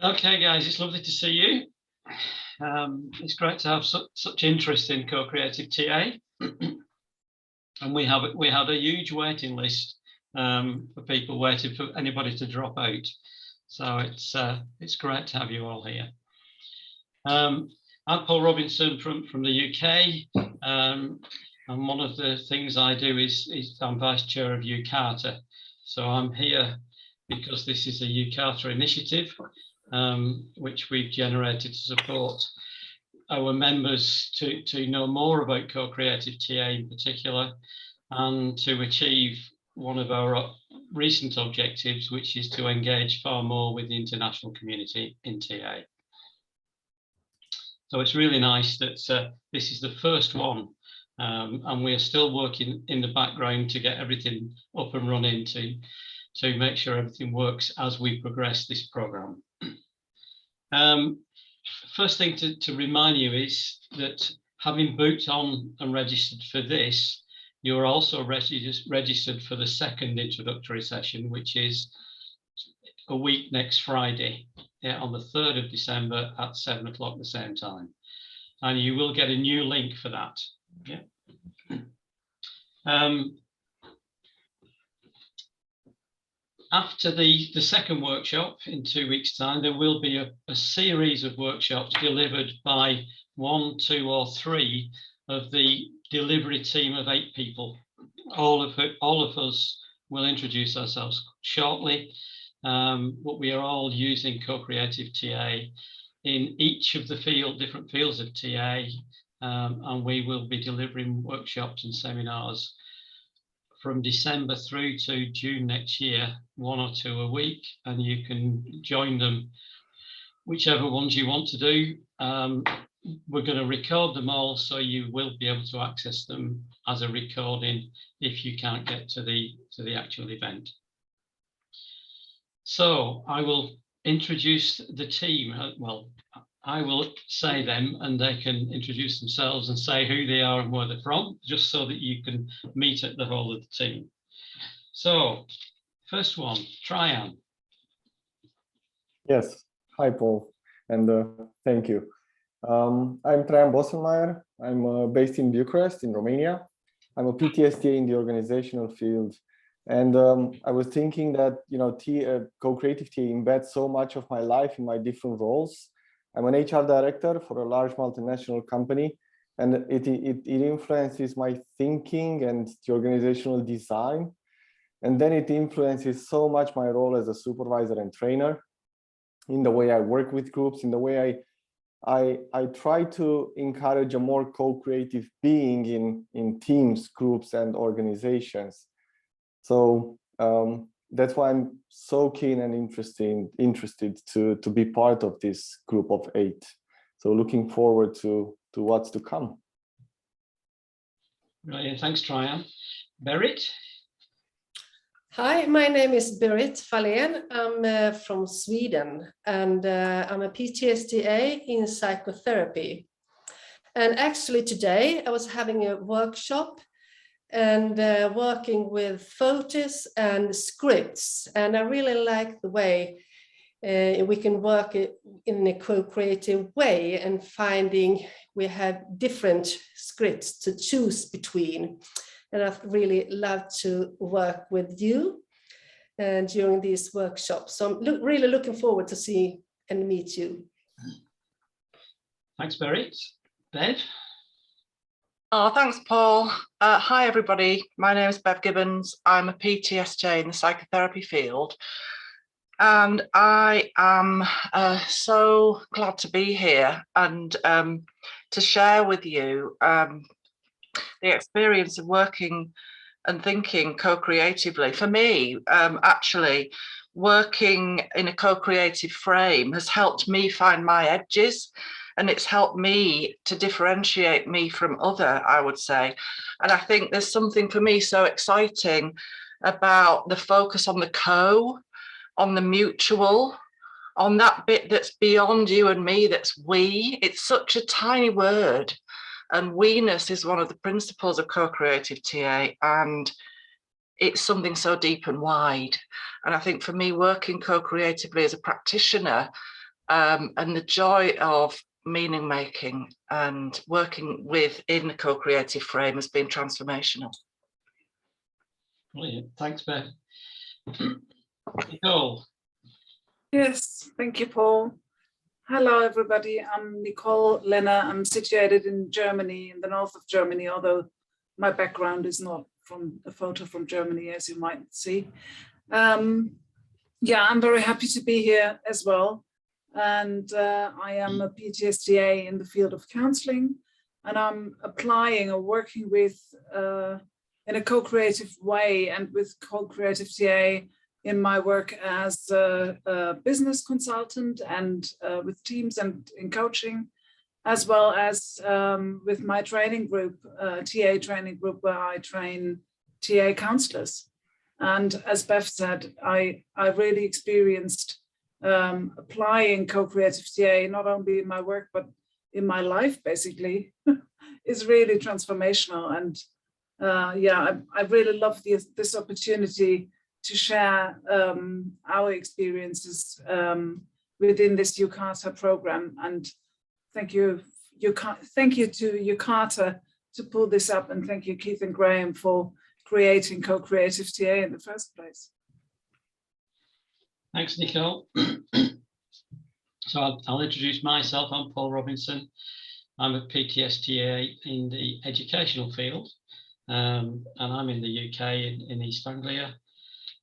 Okay, guys, it's lovely to see you. It's great to have such interest in co-creative TA, and we had a huge waiting list for people waiting for anybody to drop out. So it's great to have you all here. I'm Paul Robinson from the UK, and one of the things I do is I'm vice chair of UCARTA. So I'm here because this is a UCARTA initiative, which we've generated to support our members to know more about co-creative TA in particular, and to achieve one of our recent objectives, which is to engage far more with the international community in TA. So it's really nice that this is the first one, and we are still working in the background to get everything up and running to make sure everything works as we progress this programme. First thing to remind you is that having booked on and registered for this, you're also registered for the second introductory session, which is a week next Friday, on the 3rd of December at 7 o'clock the same time. And you will get a new link for that. Yeah. After the second workshop in 2 weeks' time, there will be a series of workshops delivered by 1, 2, or 3 of the delivery team of 8 people. All of us will introduce ourselves shortly, but we are all using co-creative TA in each of the different fields of TA, and we will be delivering workshops and seminars from December through to June next year, 1 or 2 a week, and you can join them, whichever ones you want to do. We're going to record them all, so you will be able to access them as a recording if you can't get to the actual event. So I will introduce the team. Well, I will say them and they can introduce themselves and say who they are and where they're from, just so that you can meet at the whole of the team. So, first one, Traian. Yes, hi Paul, and thank you. I'm Traian Bosselmeier. I'm based in Bucharest, in Romania. I'm a PTSD in the organizational field. And I was thinking that, you know, co-creative TA embeds so much of my life in my different roles. I'm an HR director for a large multinational company, and it influences my thinking and the organizational design. And then it influences so much my role as a supervisor and trainer, in the way I work with groups, in the way I try to encourage a more co-creative being in teams, groups, and organizations. So that's why I'm so keen and interested to be part of this group of 8. So looking forward to what's to come. Brilliant, thanks, Traian. Berit? Hi, my name is Berit Fahlén. I'm from Sweden, and I'm a PTSDA in psychotherapy. And actually today I was having a workshop and working with photos and scripts. And I really like the way we can work in a co-creative way, and finding we have different scripts to choose between. And I'd really love to work with you during these workshops. So I'm really looking forward to see and meet you. Thanks, Berit. Bev? Oh, thanks, Paul. Hi, everybody. My name is Bev Gibbons. I'm a PTSD in the psychotherapy field. And I am so glad to be here and to share with you the experience of working and thinking co-creatively. For me, actually, working in a co-creative frame has helped me find my edges, and it's helped me to differentiate me from other, I would say. And I think there's something for me so exciting about the focus on the co, on the mutual, on that bit that's beyond you and me, that's we. It's such a tiny word. And we-ness is one of the principles of co-creative TA, and it's something so deep and wide. And I think for me, working co-creatively as a practitioner and the joy of meaning making and working within a co-creative frame has been transformational. Brilliant. Thanks, Beth. Nicole. Yes, thank you, Paul. Hello, everybody. I'm Nicole Lenner. I'm situated in Germany, in the north of Germany, although my background is not from a photo from Germany, as you might see. Yeah, I'm very happy to be here as well. And I am a PTSDA in the field of counseling, and I'm applying or working with in a co-creative way and with co-creative TA in my work as a business consultant and with teams and in coaching, as well as with my training group, TA training group, where I train TA counselors. And as Beth said, I really experienced applying co-creative TA, not only in my work, but in my life, basically, is really transformational. And yeah, I really love this opportunity to share our experiences within this UCARTA program. And thank you to UCARTA to pull this up, and thank you, Keith and Graeme, for creating co-creative TA in the first place. Thanks, Nicole. So I'll introduce myself. I'm Paul Robinson. I'm a PTSTA in the educational field, and I'm in the UK, in East Anglia.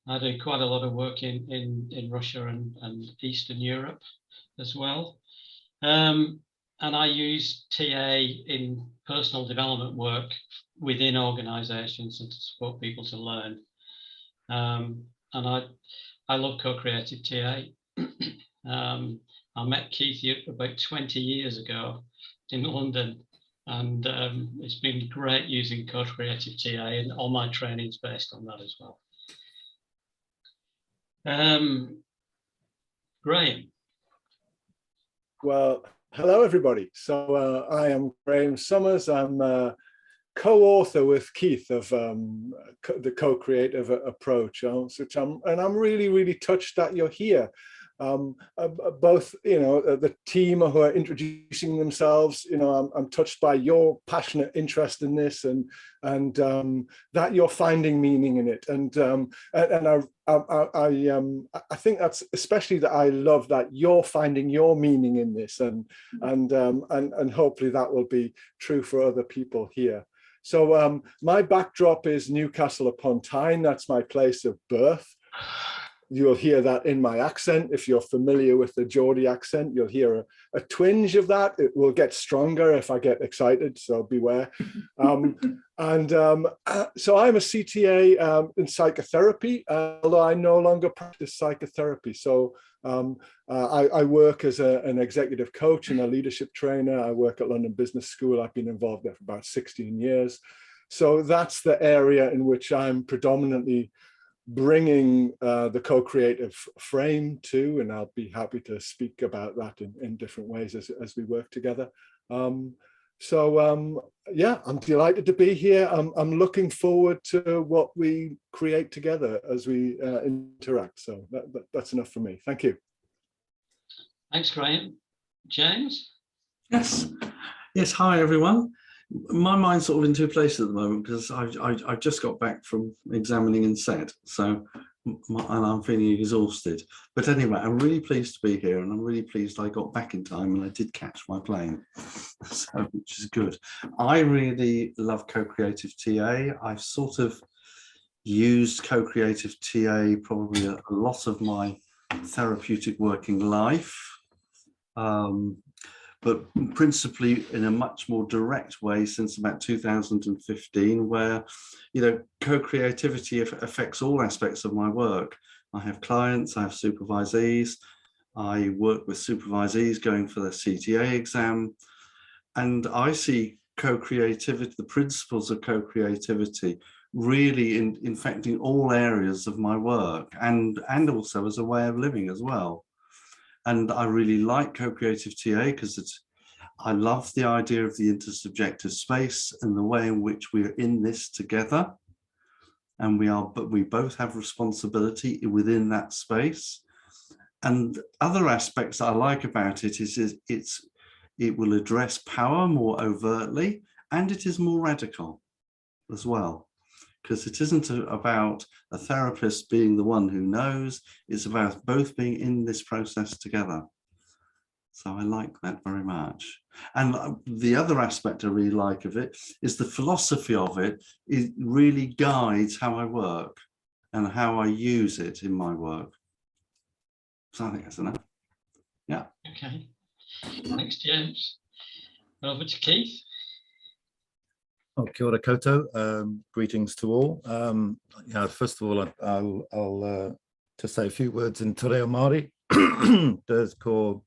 I do quite a lot of work in Russia and Eastern Europe as well. And I use TA in personal development work within organisations and to support people to learn. And I love co-creative TA. I met Keith about 20 years ago in London, and it's been great using co-creative TA, and all my training's based on that as well. Graeme. Well, hello everybody. So I am Graeme Summers. I'm co-author with Keith of the co-creative approach, which I'm really touched that you're here. Both, the team who are introducing themselves, I'm touched by your passionate interest in this, and that you're finding meaning in it, and I think that's especially that I love that you're finding your meaning in this, and hopefully that will be true for other people here. So my backdrop is Newcastle upon Tyne. That's my place of birth. You'll hear that in my accent. If you're familiar with the Geordie accent, you'll hear a twinge of that. It will get stronger if I get excited, so beware. So I'm a CTA in psychotherapy, although I no longer practice psychotherapy. So I work as an executive coach and a leadership trainer. I work at London Business School. I've been involved there for about 16 years. So that's the area in which I'm predominantly bringing the co-creative frame to, and I'll be happy to speak about that in different ways as we work together. Yeah, I'm delighted to be here. I'm looking forward to what we create together as we interact. So that's enough for me. Thank you. Thanks, Graeme. James? Yes. Hi, everyone. My mind's sort of in two places at the moment because I've just got back from examining and set, and I'm feeling exhausted. But anyway, I'm really pleased to be here, and I'm really pleased I got back in time and I did catch my plane, which is good. I really love co-creative TA. I've sort of used co-creative TA probably a lot of my therapeutic working life. But principally in a much more direct way since about 2015, where, co-creativity affects all aspects of my work. I have clients, I have supervisees, I work with supervisees going for their CTA exam, and I see co-creativity, the principles of co-creativity, really infecting all areas of my work, and also as a way of living as well. And I really like co-creative TA because I love the idea of the intersubjective space and the way in which we're in this together. And we both have responsibility within that space. And other aspects that I like about it is it will address power more overtly, and it is more radical as well, because it isn't about a therapist being the one who knows, it's about both being in this process together. So I like that very much. And the other aspect I really like of it is the philosophy of it. It really guides how I work and how I use it in my work. So I think that's enough. Yeah. Okay. Thanks, James. Over to Keith. Oh, kia ora koutou. Greetings to all. Yeah, first of all, I'll just say a few words in te reo Māori. There's ko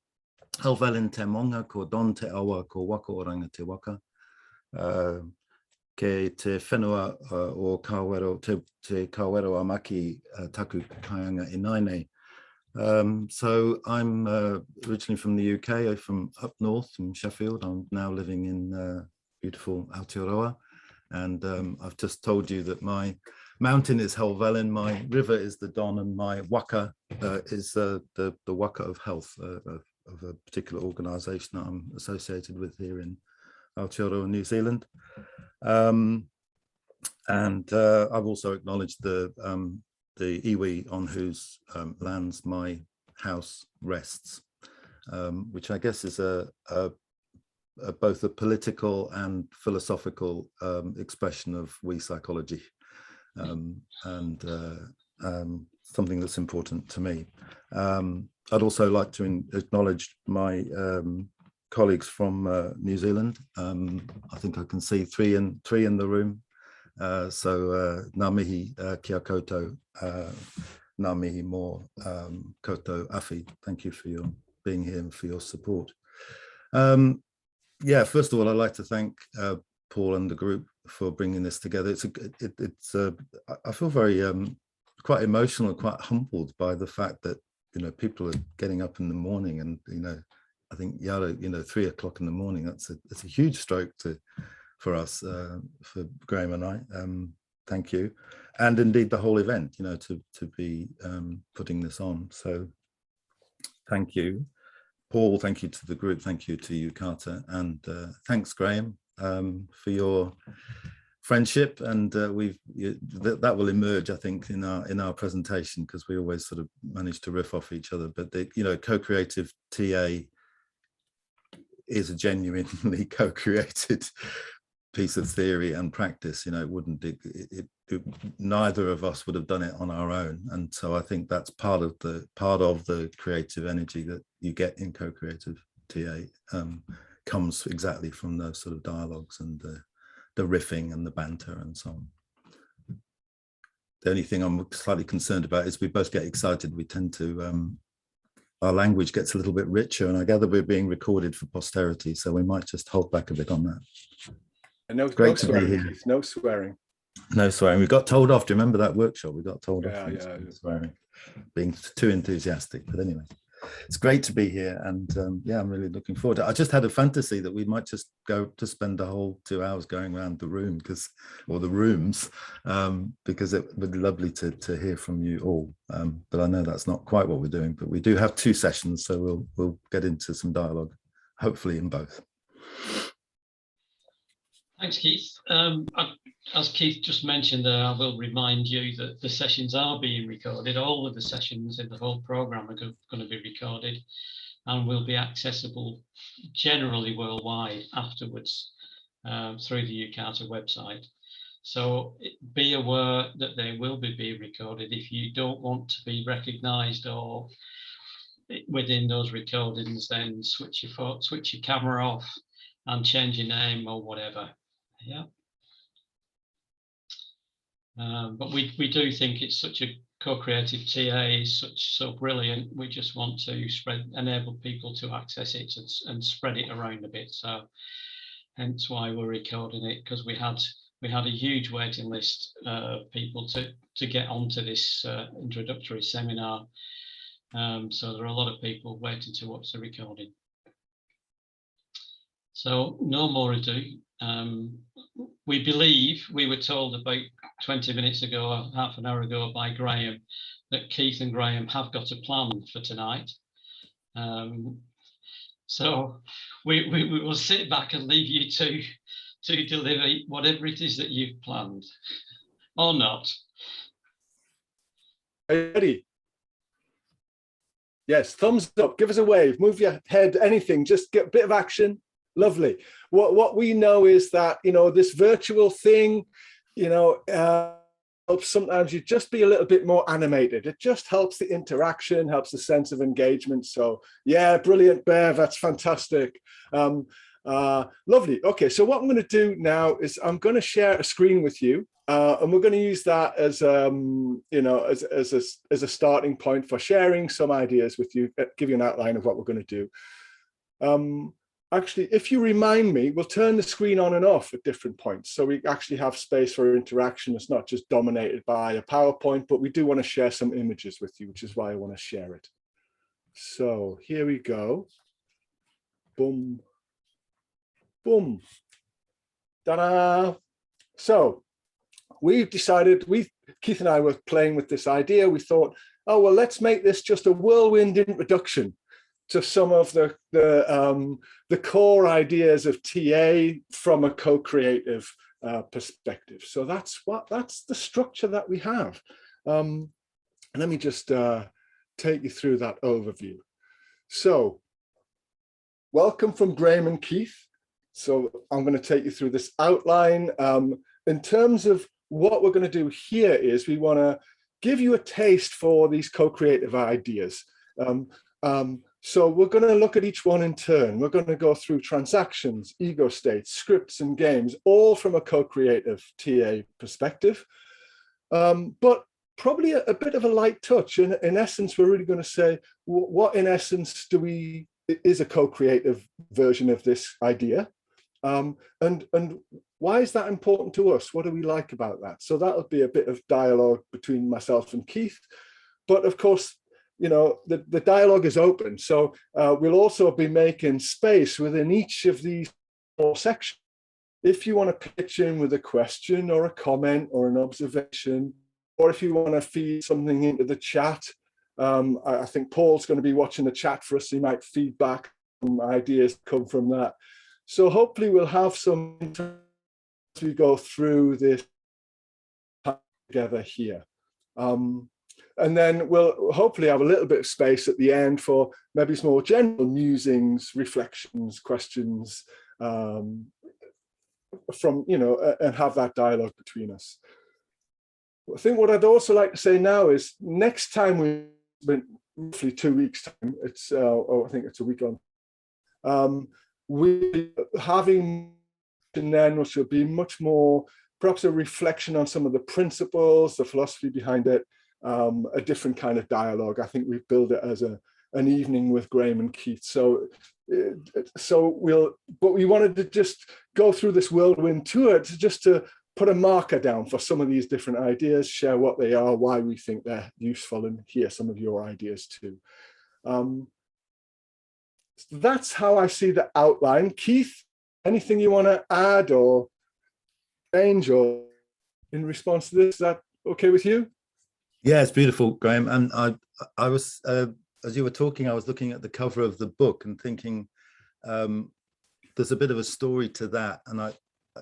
Helvelin te monga, ko don te awa, ko waka oranga te waka. Ke te whenua o kawero, te kawero amaki taku kaianga inaine. So I'm originally from the UK, from up north, from Sheffield. I'm now living in beautiful Aotearoa, and I've just told you that my mountain is Helvellyn, my river is the Don, and my waka is the waka of health of a particular organisation that I'm associated with here in Aotearoa, New Zealand. And I've also acknowledged the iwi on whose lands my house rests, which I guess is both a political and philosophical expression of we psychology, and something that's important to me. I'd also like to acknowledge my colleagues from New Zealand. I think I can see three in the room. So ngā mihi kia koutou, ngā mihi mō koutou awhi. Thank you for your being here and for your support. Yeah, first of all, I'd like to thank Paul and the group for bringing this together. I feel very quite emotional and quite humbled by the fact that, you know, people are getting up in the morning, and, you know, I think Yara, you know, 3 o'clock in the morning, it's a huge stroke for us, for Graeme and I. Thank you. And indeed the whole event, you know, to be putting this on. So thank you. Paul, thank you to the group, thank you to you, Carter, and thanks, Graeme, for your friendship. And that will emerge, I think, in our presentation, because we always sort of manage to riff off each other. But you know, co-creative TA is a genuinely co-created piece of theory and practice. You know, neither of us would have done it on our own, and so I think that's part of the creative energy that you get in co-creative TA comes exactly from those sort of dialogues and the riffing and the banter and so on. The only thing I'm slightly concerned about is we both get excited. We tend to our language gets a little bit richer, and I gather we're being recorded for posterity, so we might just hold back a bit on that. And no Great to swearing, be here. no swearing. No swearing. We got told off. Do you remember that workshop? We got told off. Yeah. Swearing, being too enthusiastic. But anyway, it's great to be here, and yeah, I'm really looking forward to it. I just had a fantasy that we might just go to spend the whole 2 hours going around the room, or the rooms, because it would be lovely to hear from you all. But I know that's not quite what we're doing. But we do have 2 sessions, so we'll get into some dialogue, hopefully in both. Thanks, Keith. As Keith just mentioned there, I will remind you that the sessions are being recorded. All of the sessions in the whole programme are going to be recorded and will be accessible generally worldwide afterwards through the UCARTA website. So be aware that they will be being recorded. If you don't want to be recognised or within those recordings, then switch your camera off and change your name or whatever. Yeah. But we do think it's such a co-creative TA is so brilliant. We just want to enable people to access it and spread it around a bit. So hence why we're recording it, because we had a huge waiting list of people to get onto this introductory seminar. So there are a lot of people waiting to watch the recording. So no more ado. We believe, we were told about 20 minutes ago, half an hour ago by Graeme, that Keith and Graeme have got a plan for tonight. So we will sit back and leave you to deliver whatever it is that you've planned, or not. Are you ready? Yes, thumbs up, give us a wave, move your head, anything, just get a bit of action. Lovely. What we know is that, you know, this virtual thing, you know, helps sometimes you just be a little bit more animated. It just helps the interaction, helps the sense of engagement. So yeah, brilliant, Bev, that's fantastic. Lovely. Okay, so what I'm going to do now is I'm going to share a screen with you, and we're going to use that as you know, as a starting point for sharing some ideas with you, give you an outline of what we're going to do. Actually, if you remind me, we'll turn the screen on and off at different points. So we actually have space for interaction. It's not just dominated by a PowerPoint, but we do want to share some images with you, which is why I want to share it. So here we go. Boom. Boom. Ta-da. So we've decided, Keith and I were playing with this idea. We thought, oh, well, let's make this just a whirlwind introduction to some of the core ideas of TA from a co-creative perspective. So that's the structure that we have. And let me just take you through that overview. So welcome from Graeme and Keith. So I'm going to take you through this outline. In terms of what we're going to do here is we want to give you a taste for these co-creative ideas. So we're going to look at each one in turn. We're going to go through transactions, ego states, scripts and games, all from a co-creative TA perspective. But probably a bit of a light touch. In essence, we're really going to say, what in essence is a co-creative version of this idea? And why is that important to us? What do we like about that? So that'll be a bit of dialogue between myself and Keith. But of course, you know, the dialogue is open. So we'll also be making space within each of these 4 sections. If you want to pitch in with a question or a comment or an observation, or if you want to feed something into the chat, I think Paul's going to be watching the chat for us. He might feed back some ideas come from that. So hopefully we'll have some as we go through this together here. And then we'll hopefully have a little bit of space at the end for maybe some more general musings, reflections, questions from, you know, and have that dialogue between us. I think what I'd also like to say now is next time we spent roughly 2 weeks time, it's, I think it's a week on, we're having then, which will be much more, perhaps a reflection on some of the principles, the philosophy behind it, a different kind of dialogue. I think we've built it as an evening with Graeme and Keith. So but we wanted to just go through this whirlwind tour to put a marker down for some of these different ideas, share what they are, why we think they're useful, and hear some of your ideas too. That's how I see the outline. Keith, anything you want to add or change or in response to this? Is that okay with you? Yeah, it's beautiful, Graeme. And I was, as you were talking, I was looking at the cover of the book and thinking there's a bit of a story to that. And I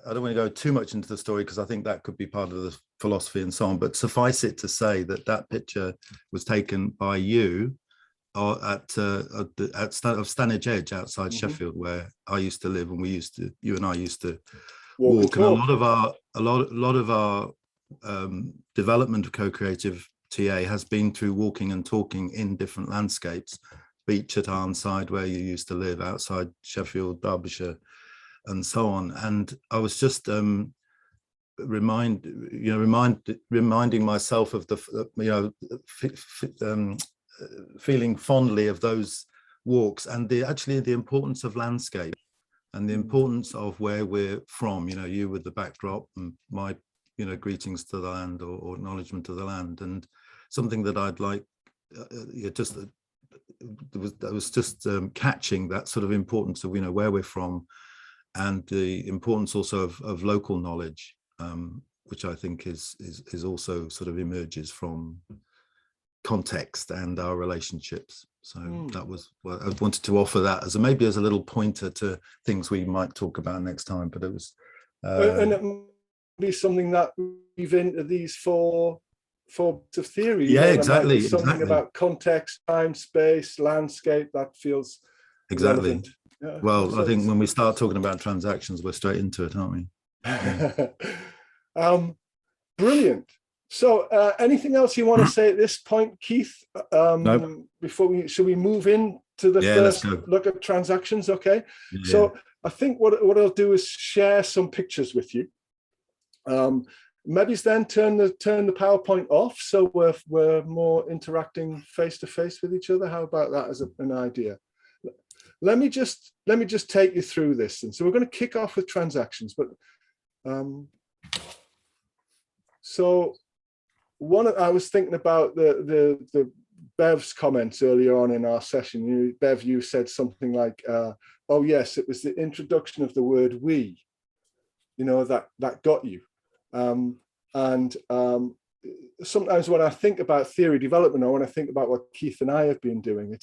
don't want to go too much into the story because I think that could be part of the philosophy and so on. But suffice it to say that that picture was taken by you at Stanage Edge outside Sheffield, where I used to live, and you and I used to walk. And a lot of our development of co-creative TA has been through walking and talking in different landscapes, beach at Arnside, where you used to live, outside Sheffield, Derbyshire, and so on. And I was just reminding myself of the, feeling fondly of those walks, and actually the importance of landscape and the importance of where we're from. You know, you with the backdrop and my, greetings to the land or acknowledgement of the land, and something that I'd like, I was just catching that sort of importance of, where we're from, and the importance also of local knowledge, which I think is also sort of emerges from context and our relationships. So that was what I wanted to offer, that as maybe as a little pointer to things we might talk about next time. But it was and it might be something that weave into these four bits of theory. Yeah, exactly. Something about context, time, space, landscape that feels relevant. Yeah, well, I think when we start talking about transactions, we're straight into it, aren't we? Yeah. Brilliant. So anything else you want to say at this point, Keith? Nope. Before should we move in to the first look at transactions? Okay. Yeah. So I think what I'll do is share some pictures with you. Maybe then turn the PowerPoint off, so we're more interacting face to face with each other. How about that as an idea? Let me just take you through this, and so we're going to kick off with transactions. But so I was thinking about the Bev's comments earlier on in our session. Bev, you said something like, "Oh yes, it was the introduction of the word we, that got you." Sometimes when I think about theory development, or when I think about what Keith and I have been doing,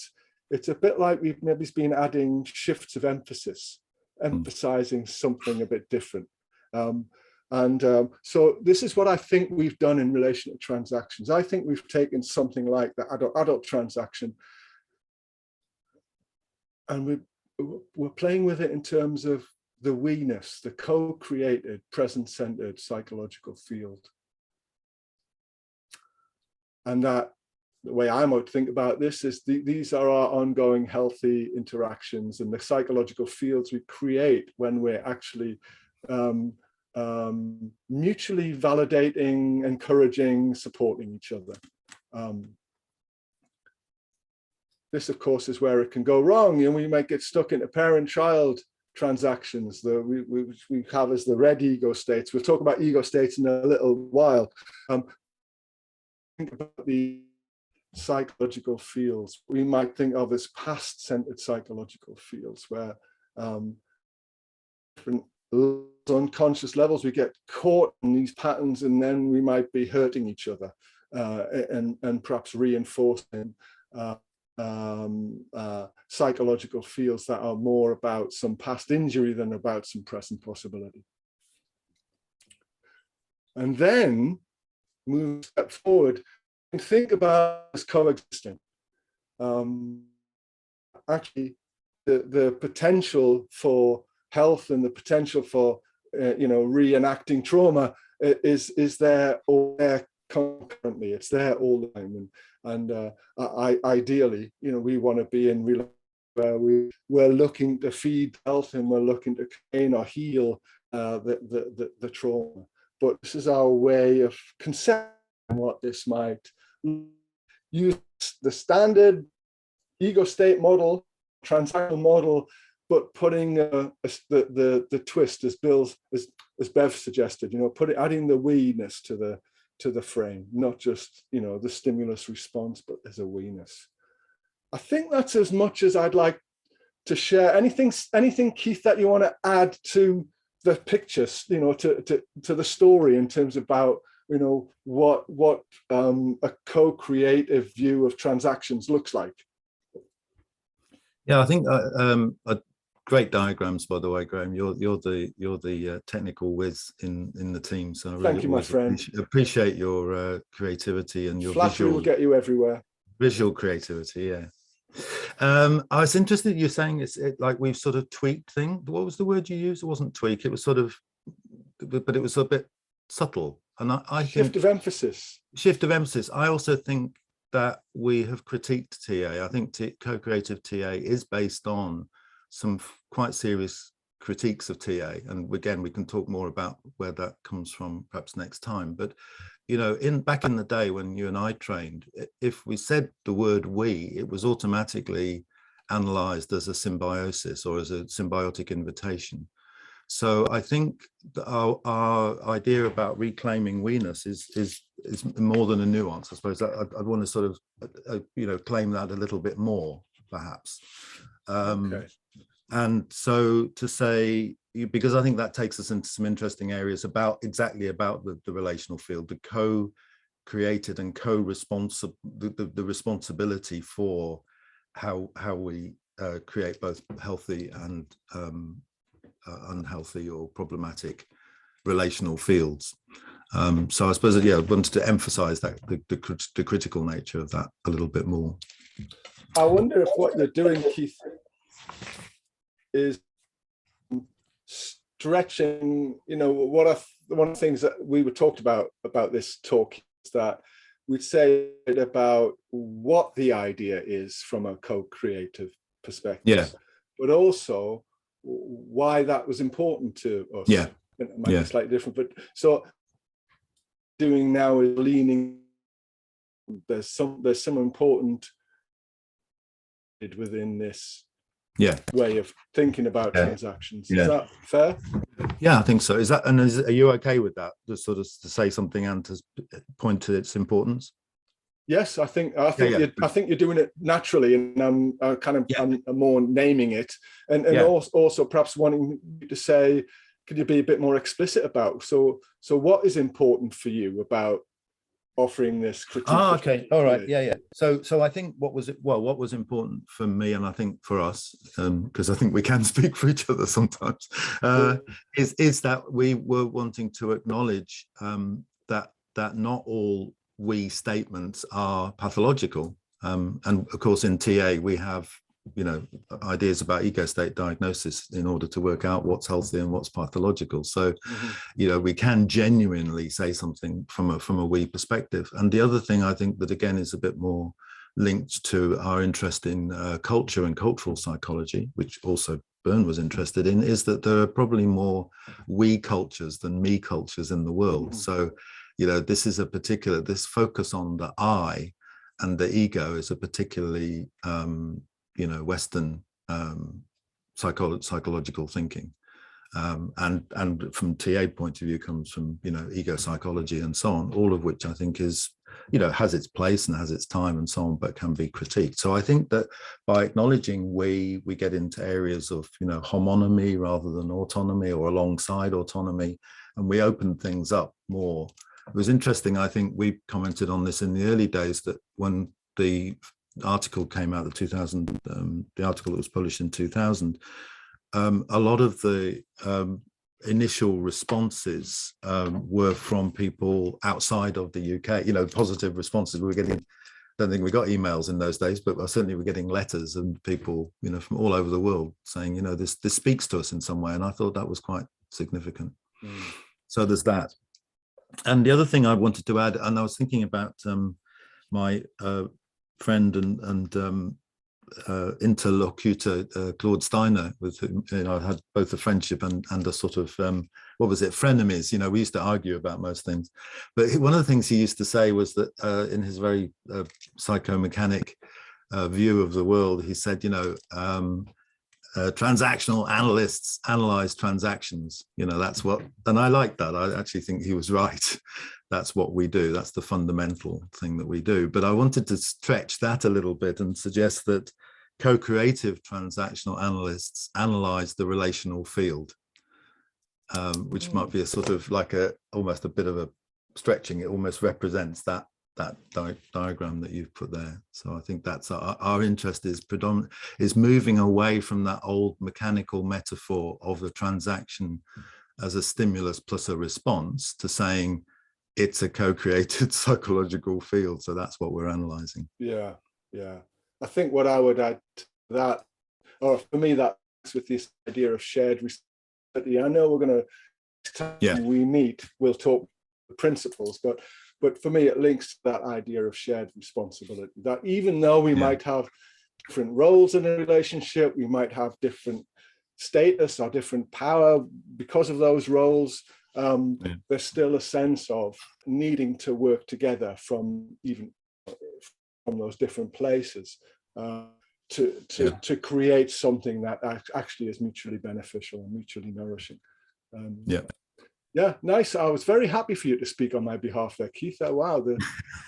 it's a bit like we've maybe been adding shifts of emphasis, emphasizing something a bit different. So this is what I think we've done in relation to transactions. I think we've taken something like the adult transaction, and we're playing with it in terms of the we-ness, the co-created, present-centered psychological field. And that the way I might think about this is these are our ongoing healthy interactions and the psychological fields we create when we're actually mutually validating, encouraging, supporting each other. This, of course, is where it can go wrong, and we might get stuck into parent-child transactions that we have as the red ego states. We'll talk about ego states in a little while. Think about the psychological fields we might think of as past-centered psychological fields, where different unconscious levels we get caught in these patterns, and then we might be hurting each other and perhaps reinforcing psychological fields that are more about some past injury than about some present possibility. And then move a step forward and think about as coexisting. Actually, the potential for health and the potential for reenacting trauma is there all there concurrently. It's there all the time, and ideally, we want to be in real where we're looking to feed health and we're looking to contain or heal the trauma. But this is our way of concepting what this might use the standard ego state model, transactional model, but putting the twist, as Bev suggested, adding the we-ness to the frame, not just the stimulus response, but there's a we-ness. I think that's as much as I'd like to share. Anything, Keith, that you want to add to the pictures, to the story in terms about what a co-creative view of transactions looks like? Yeah, I think great diagrams, by the way, Graeme. You're the technical whiz in the team. So I really thank you, my friend. Appreciate your creativity and your flattery will get you everywhere. Visual creativity, yeah. I was interested. You're saying it's like we've sort of tweaked things. What was the word you used? It wasn't tweak. It was sort of, but it was a bit subtle. And I shift of emphasis. Shift of emphasis. I also think that we have critiqued TA. I think co-creative TA is based on some quite serious critiques of TA. And again, we can talk more about where that comes from perhaps next time. But back in the day when you and I trained, if we said the word we, it was automatically analyzed as a symbiosis or as a symbiotic invitation. So I think that our idea about reclaiming we-ness is more than a nuance. I suppose I'd want to sort of claim that a little bit more, perhaps. Okay. And so to say, because I think that takes us into some interesting areas about the relational field, the created and co-responsible, the responsibility for how we create both healthy and unhealthy or problematic relational fields. So I suppose, I wanted to emphasize that the critical nature of that a little bit more. I wonder if what you're doing, Keith, is stretching, one of the things that we were talked about this talk is that we'd say about what the idea is from a co-creative perspective, but also why that was important to us. It might be slightly different, but so doing now is leaning, there's some important within this way of thinking about transactions. Is that fair? Yeah, I think so. Is that, and are you okay with that? Just sort of to say something and to point to its importance? Yes, I think you're doing it naturally, and I'm more naming it, and also perhaps wanting you to say, could you be a bit more explicit about so what is important for you about offering this critique? Okay, all right, So I think what was important for me, and I think for us, because I think we can speak for each other sometimes, is that we were wanting to acknowledge that not all we statements are pathological, and of course in TA we have ideas about ego state diagnosis in order to work out what's healthy and what's pathological. So we can genuinely say something from a we perspective. And the other thing I think that again is a bit more linked to our interest in culture and cultural psychology, which also Byrne was interested in, is that there are probably more we cultures than me cultures in the world. So this focus on the I and the ego is a particularly Western psychological thinking, and from TA point of view comes from ego psychology and so on, all of which I think is has its place and has its time and so on, but can be critiqued. So I think that by acknowledging we get into areas of homonymy rather than autonomy, or alongside autonomy, and we open things up more. It was interesting, I think we commented on this in the early days, that when the article came out, the article that was published in 2000, a lot of the initial responses were from people outside of the UK, positive responses. We were getting, I don't think we got emails in those days, but certainly we're getting letters and people, from all over the world saying, this speaks to us in some way. And I thought that was quite significant. So there's that. And the other thing I wanted to add, and I was thinking about my friend and interlocutor Claude Steiner, with whom I had both a friendship and a sort of frenemies. We used to argue about most things, but one of the things he used to say was that in his very psychomechanic view of the world, he said, transactional analysts analyze transactions. That's what, and I like that. I actually think he was right. That's what we do. That's the fundamental thing that we do. But I wanted to stretch that a little bit and suggest that co-creative transactional analysts analyze the relational field, which might be a sort of like almost a bit of a stretching. It almost represents that diagram that you've put there. So I think that's our interest is moving away from that old mechanical metaphor of the transaction as a stimulus plus a response to saying it's a co-created psychological field. So that's what we're analyzing. Yeah. I think what I would add to that, or for me, that's with this idea of shared responsibility. I know we're going to, we meet, we'll talk principles, but for me, it links to that idea of shared responsibility, that even though we might have different roles in a relationship, we might have different status or different power because of those roles, there's still a sense of needing to work together from those different places to create something that actually is mutually beneficial and mutually nourishing. Yeah, nice. I was very happy for you to speak on my behalf there, Keith. Wow,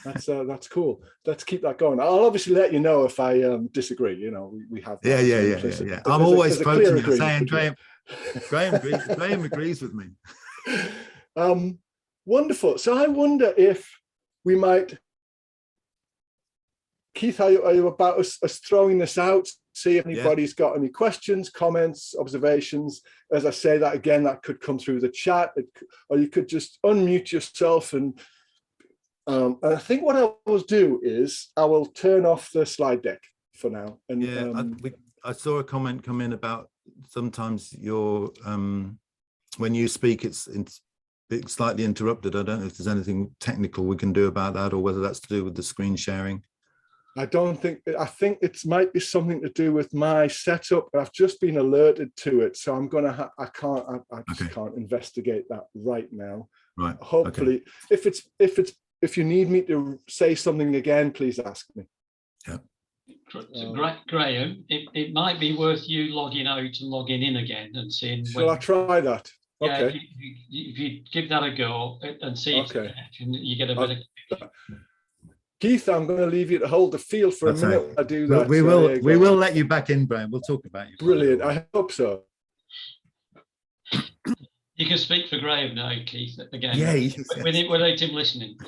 that's cool. Let's keep that going. I'll obviously let you know if I disagree. We have yeah. I'm always quoting you saying Graeme agrees with me. Wonderful. So I wonder if we might, Keith, are you about us throwing this out? See if anybody's got any questions, comments, observations. As I say that again, that could come through the chat, or you could just unmute yourself. And I think what I will do is I will turn off the slide deck for now. And I saw a comment come in about sometimes your when you speak, it's slightly interrupted. I don't know if there's anything technical we can do about that, or whether that's to do with the screen sharing. I think it might be something to do with my setup. I've just been alerted to it, so I'm gonna. I just can't investigate that right now. Right. Hopefully, if you need me to say something again, please ask me. Yeah. Graeme, it might be worth you logging out and logging in again and seeing. Shall I try that? Yeah, okay. If you give that a go and see if you get a better. Keith, I'm going to leave you to hold the field for a minute. I do that. We will let you back in, Graeme. We'll talk about you. Brilliant. I hope so. You can speak for Graeme now, Keith. Again, without him listening.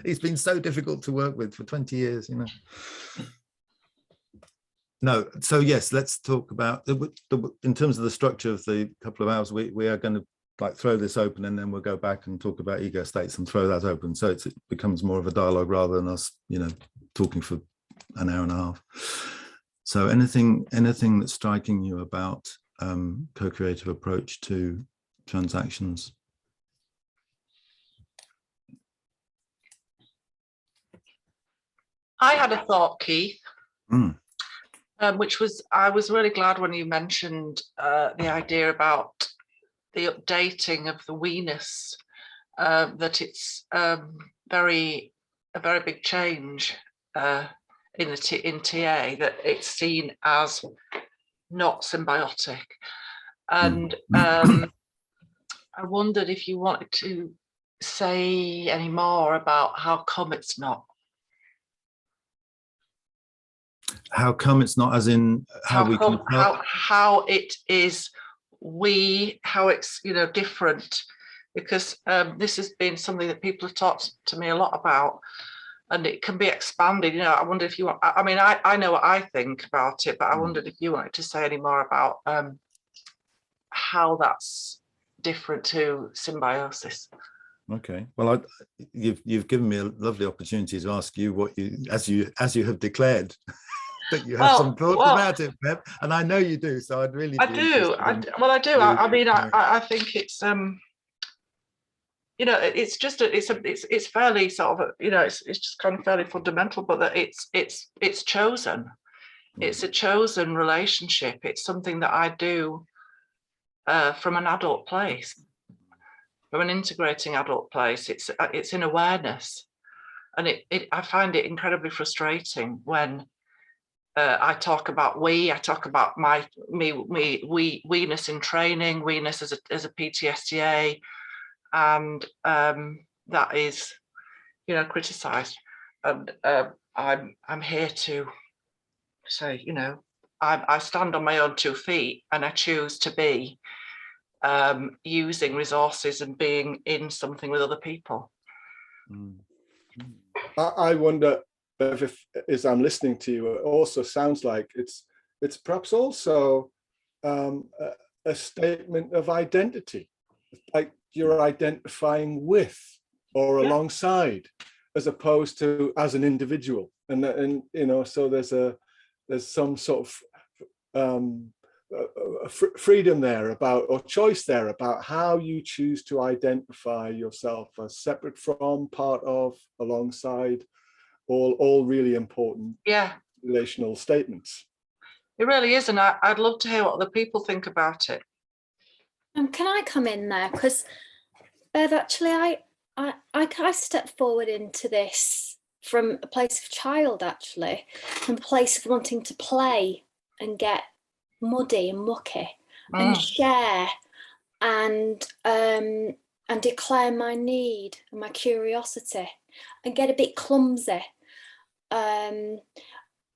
He's been so difficult to work with for 20 years, you know. No, so yes, let's talk about in terms of the structure of the couple of hours. We are going to throw this open, and then we'll go back and talk about ego states and throw that open, so it becomes more of a dialogue rather than us, you know, talking for an hour and a half. So anything that's striking you about co-creative approach to transactions? I had a thought, Keith, which was, I was really glad when you mentioned the idea about the updating of the we-ness, that it's a very big change in TA, that it's seen as not symbiotic. And I wondered if you wanted to say any more about how come it's not. How come it's not, as in how it is how it's, you know, different, because this has been something that people have talked to me a lot about, and it can be expanded. You know, I wonder if you want, I mean, I know what I think about it, but I wondered if you wanted to say any more about how that's different to symbiosis. Okay, well, you've given me a lovely opportunity to ask you what you, as you have declared, that you have some thoughts about it, Bev, and I know you do. So I'd really. I do. I mean, I think it's you know, it's just it's fairly sort of, you know, it's just kind of fairly fundamental, but that it's chosen. It's a chosen relationship. It's something that I do from an adult place, from an integrating adult place. It's in awareness, and I find it incredibly frustrating when I talk about I talk about we-ness in training, we-ness as a PTSTA, and that is, you know, criticised. And I'm here to say, you know, I stand on my own 2 feet, and I choose to be using resources and being in something with other people. I wonder if, as I'm listening to you, it also sounds like it's perhaps also a statement of identity, like you're identifying with or alongside, as opposed to as an individual, and you know, so there's some sort of freedom there about, or choice there about how you choose to identify yourself as separate from, part of, alongside. All really important relational statements. It really is, and I'd love to hear what other people think about it. Can I come in there? Because Bev, actually, I step forward into this from a place of child, actually, from a place of wanting to play and get muddy and mucky and share and declare my need and my curiosity and get a bit clumsy.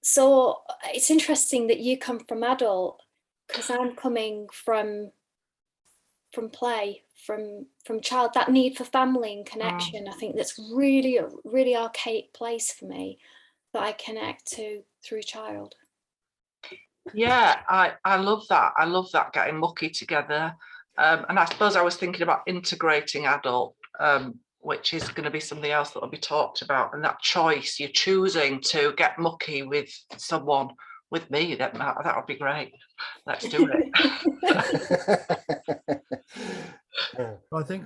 So it's interesting that you come from adult, because I'm coming from play, from child, that need for family and connection. I think that's really a really archaic place for me that I connect to through child. Yeah, I love that. I love that, getting mucky together. And I suppose I was thinking about integrating adult, which is going to be something else that will be talked about. And that choice, you're choosing to get mucky with someone, with me, that would be great. Let's do it. I think,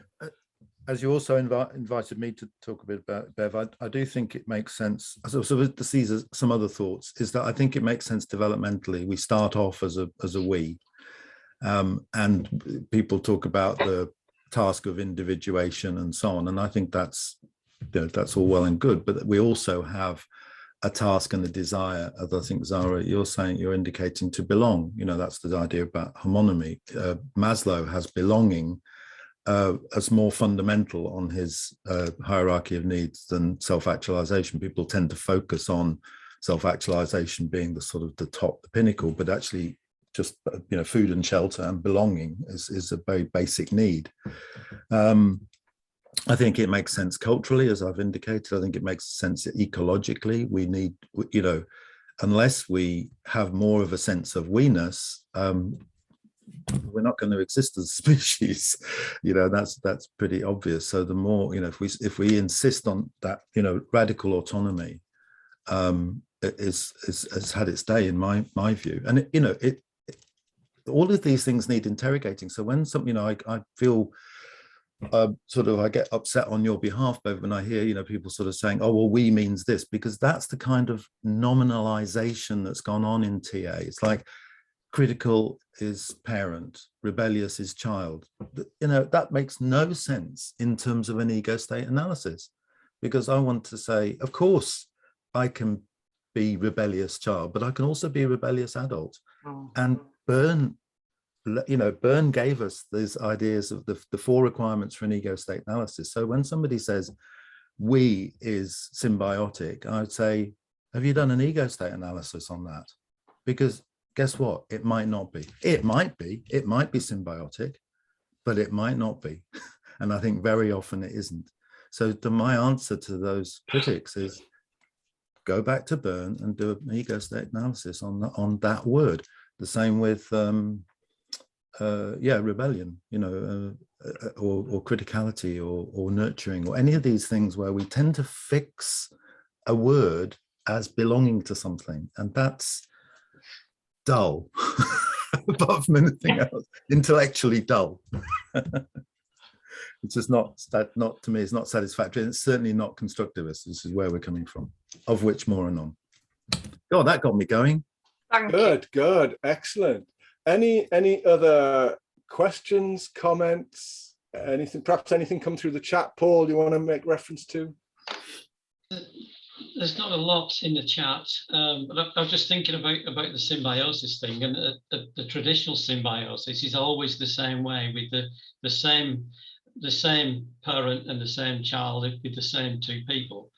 as you also invited me to talk a bit about Bev, I do think it makes sense. So to see some other thoughts is that I think it makes sense developmentally. We start off as a we, and people talk about the task of individuation and so on. And I think that's, you know, that's all well and good, but we also have a task and a desire, as I think, Zara, you're indicating, to belong. You know, that's the idea about homonymy. Maslow has belonging as more fundamental on his hierarchy of needs than self-actualization. People tend to focus on self-actualization being the sort of the top, the pinnacle, but actually just, you know, food and shelter and belonging is a very basic need. I think it makes sense culturally, as I've indicated. I think it makes sense ecologically. We need, you know, unless we have more of a sense of we-ness, we're not going to exist as a species. You know, that's pretty obvious. So the more, you know, if we insist on that, you know, radical autonomy has had its day in my view. And you know, all of these things need interrogating. So when something, you know, I feel sort of, I get upset on your behalf, Bev, when I hear, you know, people sort of saying, oh, well, we means this, because that's the kind of nominalization that's gone on in TA. It's like critical is parent, rebellious is child. You know, that makes no sense in terms of an ego state analysis, because I want to say, of course, I can be rebellious child, but I can also be a rebellious adult. And Byrne, you know, Byrne gave us these ideas of the 4 requirements for an ego state analysis. So when somebody says we is symbiotic, I would say, have you done an ego state analysis on that? Because guess what? It might not be. It might be symbiotic, but it might not be. And I think very often it isn't. So my answer to those critics is go back to Byrne and do an ego state analysis on that word. The same with rebellion, you know, or criticality, or nurturing, or any of these things where we tend to fix a word as belonging to something, and that's dull. Apart from anything else, intellectually dull. It's just not to me, it's not satisfactory, and it's certainly not constructivist. This is where we're coming from, of which more anon. God, that got me going. Good, excellent. Any other questions, comments, anything, perhaps anything come through the chat? Paul, you want to make reference to? There's not a lot in the chat, but I was just thinking about the symbiosis thing, and the traditional symbiosis is always the same way, with the same parent and the same child with the same 2 people.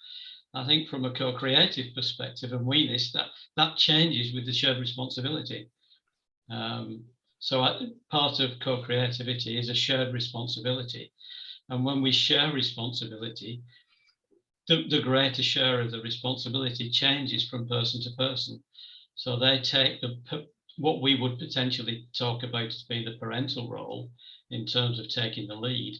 I think from a co-creative perspective and we-ness, that changes with the shared responsibility. So part of co-creativity is a shared responsibility, and when we share responsibility, the greater share of the responsibility changes from person to person. So they take what we would potentially talk about as being the parental role in terms of taking the lead,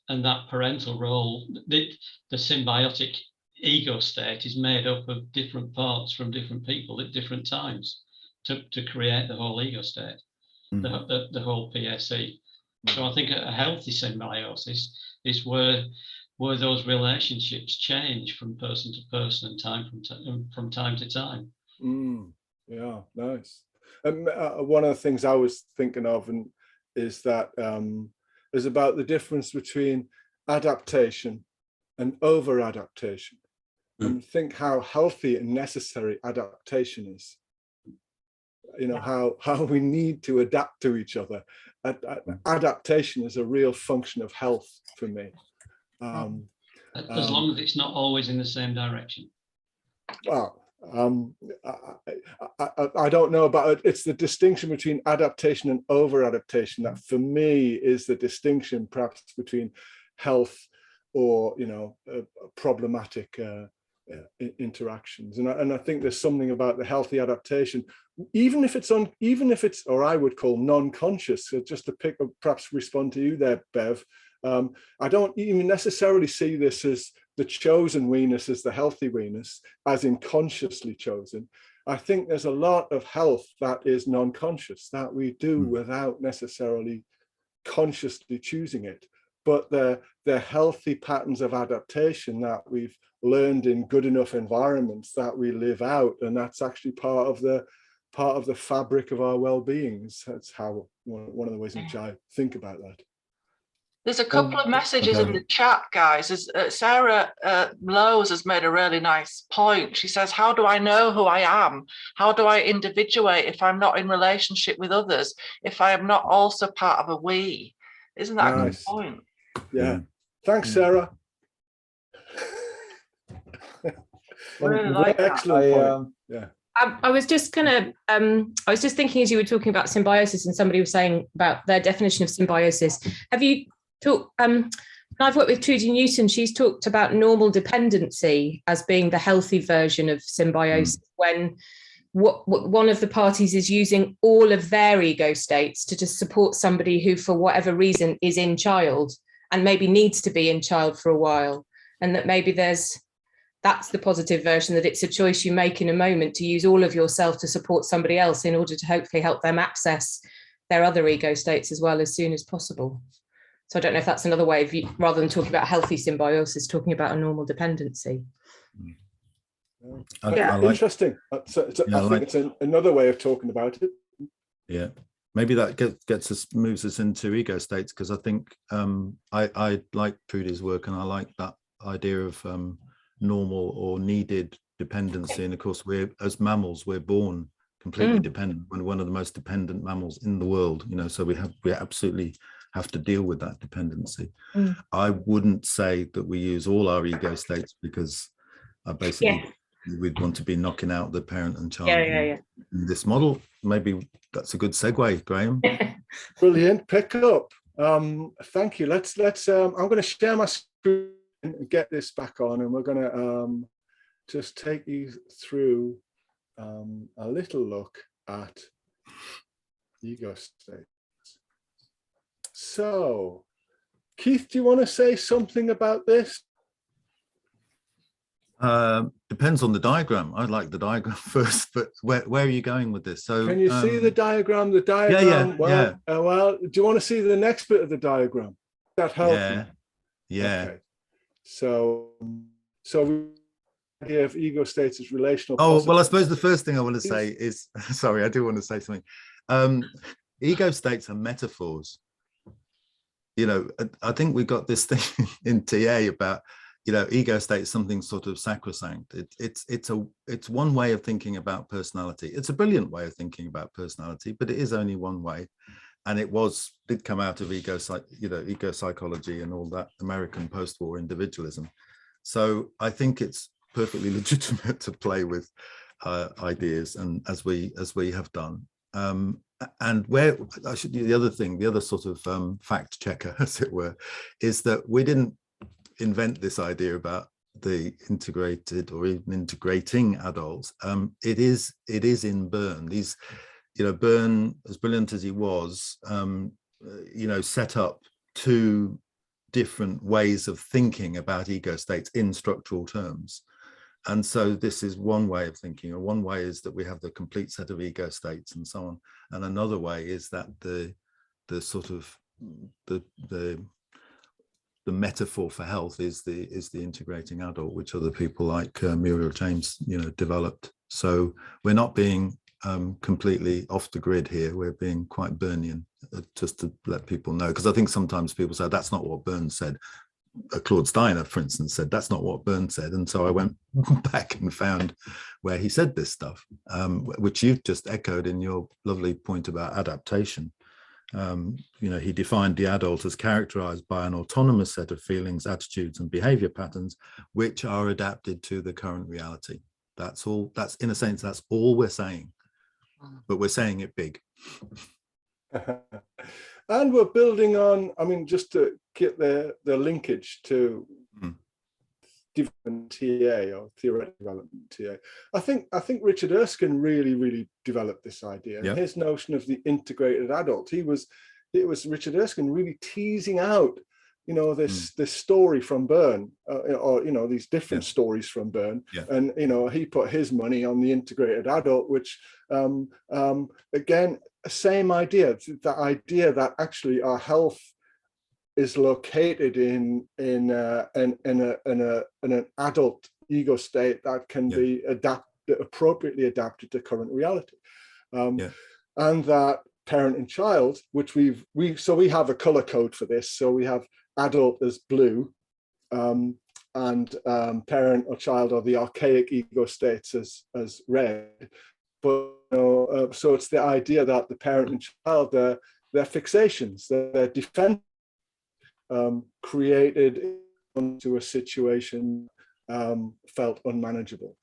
and that parental role, the symbiotic ego state, is made up of different parts from different people at different times to create the whole ego state, the whole PSE. So I think a healthy symbiosis is where those relationships change from person to person and from time to time. Yeah, nice. One of the things I was thinking of is that is about the difference between adaptation and over-adaptation, and think how healthy and necessary adaptation is. You know, how we need to adapt to each other. Adaptation is a real function of health for me. As long as it's not always in the same direction. Well, I don't know about it. It's the distinction between adaptation and over-adaptation that for me is the distinction perhaps between health or, you know, problematic interactions. And I think there's something about the healthy adaptation, even if it's or I would call non-conscious. So just to pick up, perhaps respond to you there, Bev. I don't even necessarily see this as the chosen weenus as the healthy weenus, as in consciously chosen. I think there's a lot of health that is non-conscious, that we do without necessarily consciously choosing it. But they're healthy patterns of adaptation that we've learned in good enough environments that we live out, and that's actually part of the fabric of our well-beings. That's how one of the ways in which I think about that. There's a couple of messages in the chat, guys. Sarah Lowes has made a really nice point. She says, how do I know who I am? How do I individuate if I'm not in relationship with others? If I am not also part of a we? Isn't that a good point? Yeah. Thanks, Sarah. Really like that. Excellent point. Yeah. I was just thinking as you were talking about symbiosis, and somebody was saying about their definition of symbiosis. Have you talked, I've worked with Trudy Newton, she's talked about normal dependency as being the healthy version of symbiosis, when one of the parties is using all of their ego states to just support somebody who, for whatever reason, is in child and maybe needs to be in child for a while. And that maybe that's the positive version, that it's a choice you make in a moment to use all of yourself to support somebody else in order to hopefully help them access their other ego states as well as soon as possible. So I don't know if that's another way of, rather than talking about healthy symbiosis, talking about a normal dependency. I like, interesting. I think it's another way of talking about it. Yeah, maybe that moves us into ego states, because I think I like Prudy's work, and I like that idea of normal or needed dependency. And of course, as mammals, we're born completely dependent. We're one of the most dependent mammals in the world, you know, so we absolutely have to deal with that dependency. I wouldn't say that we use all our ego states, because basically we'd want to be knocking out the parent and child in this model. Maybe that's a good segue, Graeme. Brilliant, pick up. Thank you. Let's I'm going to share my screen and get this back on, and we're going to just take you through a little look at ego states. So, Keith, do you want to say something about this? Depends on the diagram. I'd like the diagram first, but where are you going with this? So, can you see the diagram? The diagram. Well, do you want to see the next bit of the diagram? That helps. Yeah. Okay. So we idea of ego states as relational. Oh, well, I suppose the first thing I want to say is, sorry, I do want to say something. Ego states are metaphors. You know, I think we got this thing in TA about, you know, ego state is something sort of sacrosanct. It's one way of thinking about personality. It's a brilliant way of thinking about personality, but it is only one way. And it did come out of ego psychology and all that American post-war individualism. So I think it's perfectly legitimate to play with ideas, and as we have done. And where I should do the other sort of fact checker, as it were, is that we didn't invent this idea about the integrated or even integrating adults. It is in Byrne. These, you know, Byrne, as brilliant as he was, you know, set up two different ways of thinking about ego states in structural terms. And so this is one way of thinking, or one way is that we have the complete set of ego states and so on. And another way is that the sort of the metaphor for health is the integrating adult, which other people like Muriel James, you know, developed. So we're not being completely off the grid here. We're being quite Byrnean, just to let people know, because I think sometimes people say that's not what Byrne said. Claude Steiner, for instance, said that's not what Byrne said, and so I went back and found where he said this stuff, which you've just echoed in your lovely point about adaptation. You know, he defined the adult as characterized by an autonomous set of feelings, attitudes, and behavior patterns which are adapted to the current reality. That's all. That's, in a sense, that's all we're saying, but we're saying it big. And we're building on, I mean, just to get the linkage to development TA or theoretical development TA. I think Richard Erskine really developed this idea. Yep. His notion of the integrated adult. It was Richard Erskine really teasing out, you know, this story from Byrne, or you know, these different stories from Byrne, and you know, he put his money on the integrated adult, which again, same idea, the idea that actually our health is located in an adult ego state that can be appropriately adapted to current reality, and that parent and child, which we have a color code for this. So we have adult as blue, and parent or child or the archaic ego states as red. But so it's the idea that the parent and child, their fixations, their defense, created into a situation felt unmanageable.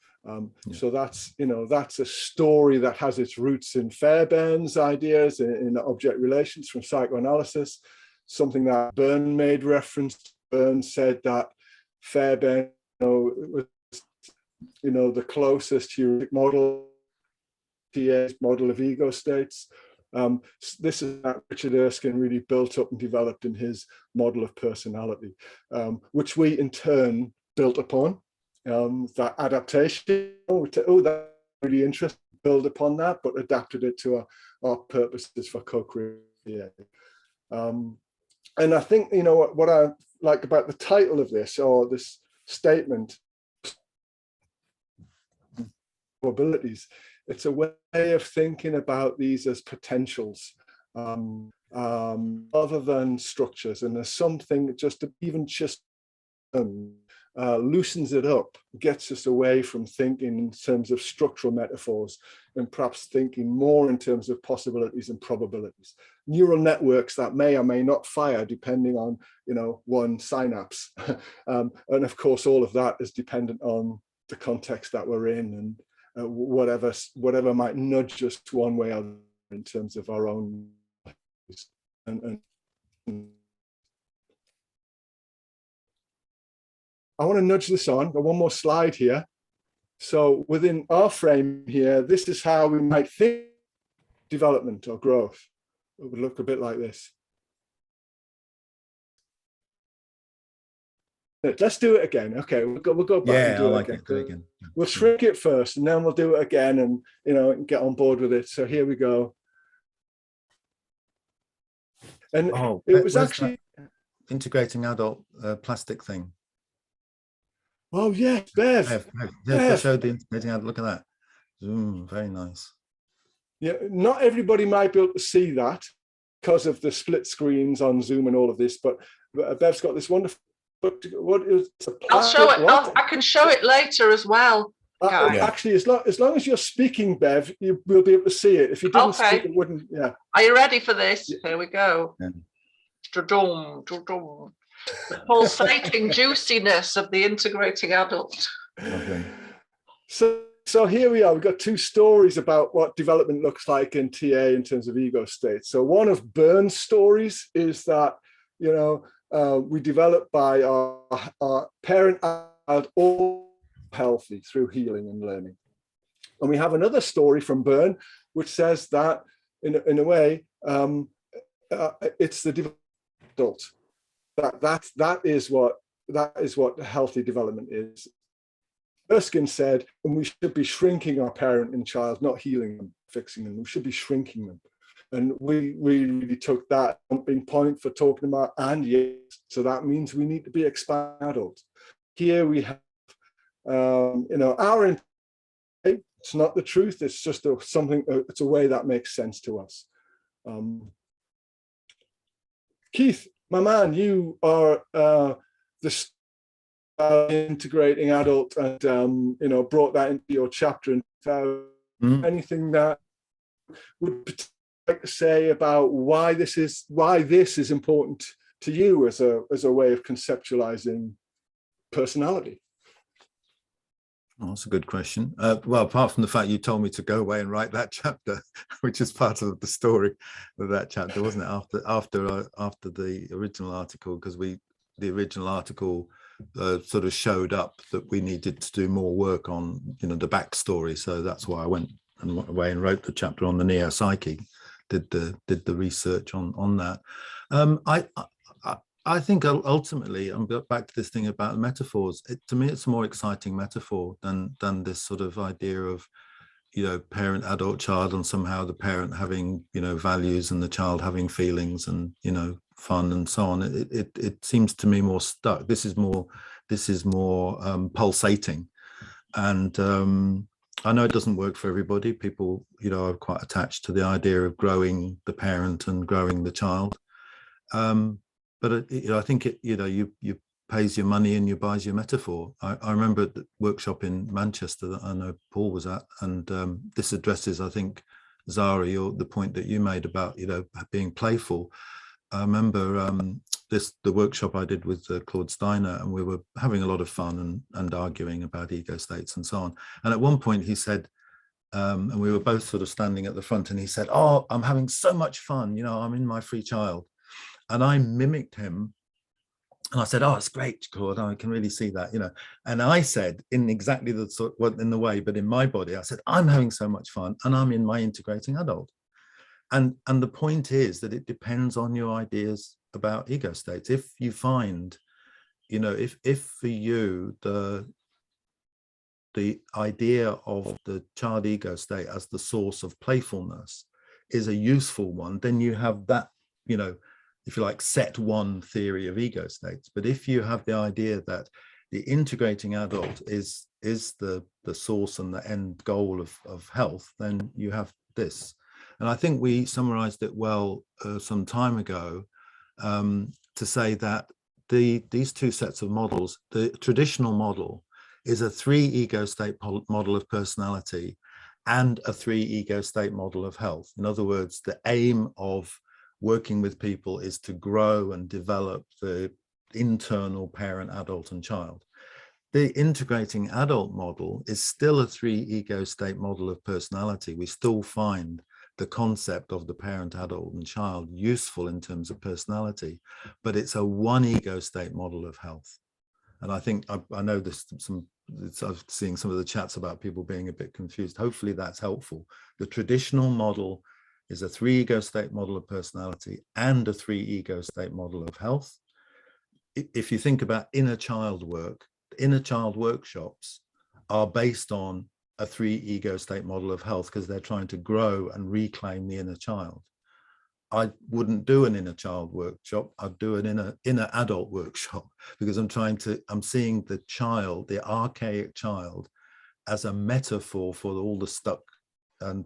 So that's, you know, that's a story that has its roots in Fairbairn's ideas in object relations from psychoanalysis, something that Byrne made reference to. Byrne said that Fairbairn, was, you know, the closest heuristic model, TA's model of ego states. This is that Richard Erskine really built up and developed in his model of personality, which we in turn built upon. That adaptation, that's really interesting, build upon that, but adapted it to our purposes for co-creation. And I think, you know, what I like about the title of this, or this statement, probabilities, it's a way of thinking about these as potentials, other than structures, and there's something just loosens it up, gets us away from thinking in terms of structural metaphors and perhaps thinking more in terms of possibilities and probabilities. Neural networks that may or may not fire depending on, you know, one synapse. And of course, all of that is dependent on the context that we're in, and whatever might nudge us to one way or the other in terms of our own. And I want to nudge this on. Got one more slide here. So within our frame here, this is how we might think development or growth. It would look a bit like this. Let's do it again. Okay, we'll go back and do it again. We'll shrink it first, and then we'll do it again, and you know, get on board with it. So here we go. And it was actually integrating adult plastic thing. Oh yeah, Bev. Bev showed the integrating adult. Look at that. Very nice. Yeah, not everybody might be able to see that because of the split screens on Zoom and all of this, but Bev's got this wonderful. But what is? I'll show it. I can show it later as well. Actually, as long as you're speaking, Bev, you will be able to see it. If you didn't speak, it wouldn't. Yeah. Are you ready for this? Here we go. Yeah. The pulsating juiciness of the integrating adult. Lovely. So here we are. We've got two stories about what development looks like in TA in terms of ego states. So one of Byrne's stories is that, you know, we develop by our parent child all healthy through healing and learning. And we have another story from Byrne, which says that in a way, it's the adult. That is what healthy development is. Erskine said, and we should be shrinking our parent and child, not healing them, fixing them. We should be shrinking them. And we really took that jumping point for talking about and yes. So that means we need to be expanded. Here we have, you know, our. It's not the truth. It's just something. It's a way that makes sense to us. Keith, my man, you are the integrating adult, and you know, brought that into your chapter. And anything that would like to say about why this is important to you as a way of conceptualizing personality? Oh, that's a good question. Well, apart from the fact you told me to go away and write that chapter, which is part of the story of that chapter, wasn't it? After the original article, because the original article sort of showed up that we needed to do more work on, the backstory. So that's why I went away and wrote the chapter on the neo-psyche, did the research on that. I think ultimately, I'm back to this thing about metaphors. To me, it's a more exciting metaphor than this sort of idea of, parent, adult, child, and somehow the parent having, values and the child having feelings and, fun and so on. It seems to me more stuck. This is more pulsating, and I know it doesn't work for everybody. People, are quite attached to the idea of growing the parent and growing the child. But I think you pays your money and you buys your metaphor. I remember at the workshop in Manchester that I know Paul was at, and this addresses, I think, Zara, the point that you made about being playful. I remember the workshop I did with Claude Steiner, and we were having a lot of fun and arguing about ego states and so on. And at one point he said, and we were both sort of standing at the front, and he said, "Oh, I'm having so much fun. I'm in my free child." And I mimicked him, and I said, "Oh, it's great, Claude. I can really see that, And I said, in exactly the sort, well, in the way, but in my body, I said, "I'm having so much fun, and I'm in my integrating adult." And the point is that it depends on your ideas about ego states. If you find, if for you the idea of the child ego state as the source of playfulness is a useful one, then you have that, if you like, set one theory of ego states. But if you have the idea that the integrating adult is the source and the end goal of health, then you have this. And I think we summarized it well some time ago to say that these two sets of models, the traditional model is a 3 ego state model of personality and a 3 ego state model of health. In other words, the aim of working with people is to grow and develop the internal parent, adult, and child. The integrating adult model is still a 3 ego state model of personality. We still find the concept of the parent, adult, and child useful in terms of personality, but it's a 1 ego state model of health. And I think I know I'm seeing some of the chats about people being a bit confused. Hopefully that's helpful. The traditional model is a 3 ego state model of personality and a 3 ego state model of health. If you think about inner child work, inner child workshops are based on a 3 ego state model of health because they're trying to grow and reclaim the inner child. I wouldn't do an inner child workshop. I'd do an inner adult workshop because I'm seeing the child, the archaic child, as a metaphor for all the stuck and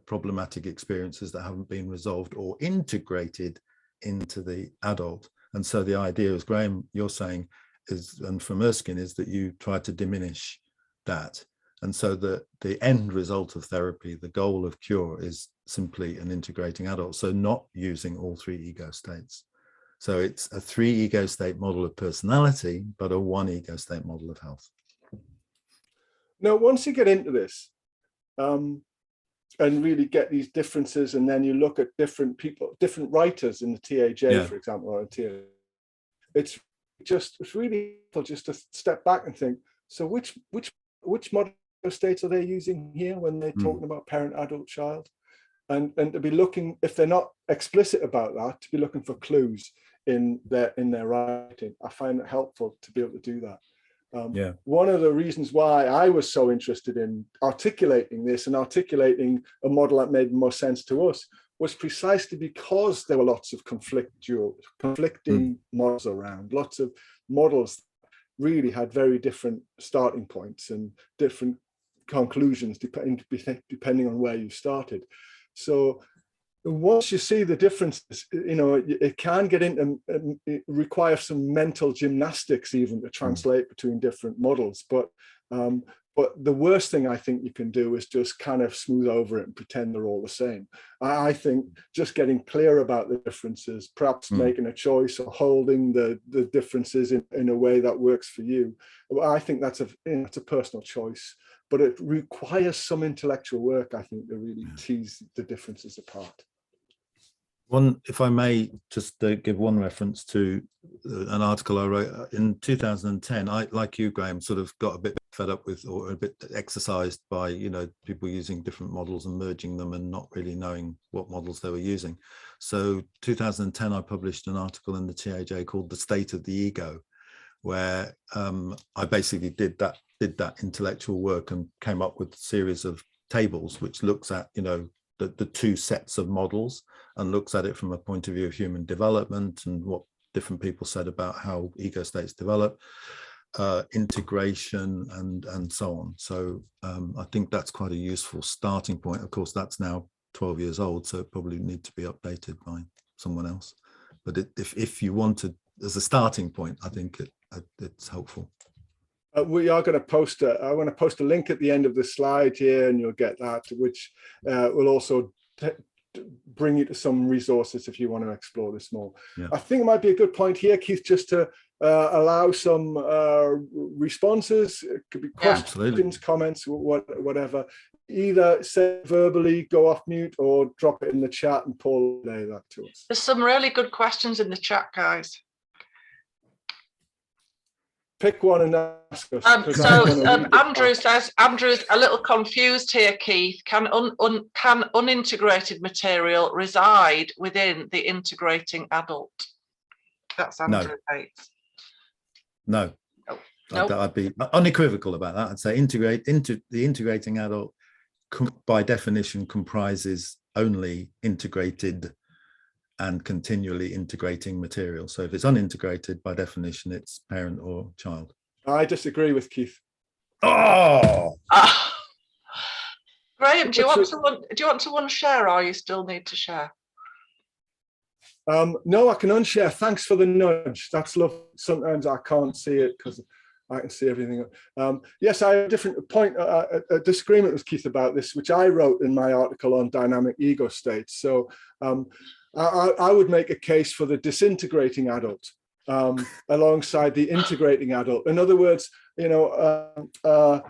problematic experiences that haven't been resolved or integrated into the adult. And so the idea, as Graeme, you're saying, is, and from Erskine, is that you try to diminish that. And so the end result of therapy, the goal of cure, is simply an integrating adult. So not using all 3 ego states. So it's a 3 ego state model of personality, but a 1 ego state model of health. Now, once you get into this and really get these differences, and then you look at different people, different writers in the TAJ, for example, or a TAJ, it's really just to step back and think, so which model states are they using here when they're talking about parent, adult, child? And to be looking, if they're not explicit about that, to be looking for clues in their writing. I find it helpful to be able to do that. One of the reasons why I was so interested in articulating this and articulating a model that made more sense to us was precisely because there were lots of conflicting models around, lots of models really had very different starting points and different conclusions depending on where you started. So once you see the differences, it can get into, it requires some mental gymnastics even to translate between different models. But But the worst thing I think you can do is just kind of smooth over it and pretend they're all the same. I think just getting clear about the differences, perhaps making a choice or holding the differences in a way that works for you. I think that's a personal choice, but it requires some intellectual work, I think, to really tease the differences apart. One, if I may just give one reference to an article I wrote in 2010. I, like you, Graeme, sort of got a bit fed up with, or a bit exercised by, you know, people using different models and merging them and not really knowing what models they were using. So 2010, I published an article in the TAJ called "The State of the Ego," where I basically did that intellectual work and came up with a series of tables which looks at, you know, the two sets of models and looks at it from a point of view of human development and what different people said about how ego states develop, integration and so on. So I think that's quite a useful starting point. Of course, that's now 12 years old, so it probably need to be updated by someone else. But if you wanted as a starting point, I think it's helpful. We are going to post I want to post a link at the end of the slide here, and you'll get that, which will also bring you to some resources if you want to explore this more. Yeah. I think it might be a good point here, Keith, just to allow some responses. It could be questions, comments, whatever. Either say verbally, go off mute, or drop it in the chat and Paul will relay that to us. There's some really good questions in the chat, guys. Pick one and ask us. Andrew says, Andrew's a little confused here, Keith. Can unintegrated material reside within the integrating adult? That's Andrew Bates. No. Nope. I'd be unequivocal about that. I'd say the integrating adult by definition comprises only integrated and continually integrating material. So if it's unintegrated, by definition, it's parent or child. I disagree with Keith. Oh! Graeme, do you want to unshare, or you still need to share? No, I can unshare. Thanks for the nudge. That's lovely. Sometimes I can't see it because I can see everything. Yes, I have a different point, a disagreement with Keith about this, which I wrote in my article on dynamic ego states. So I would make a case for the disintegrating adult alongside the integrating adult. In other words, I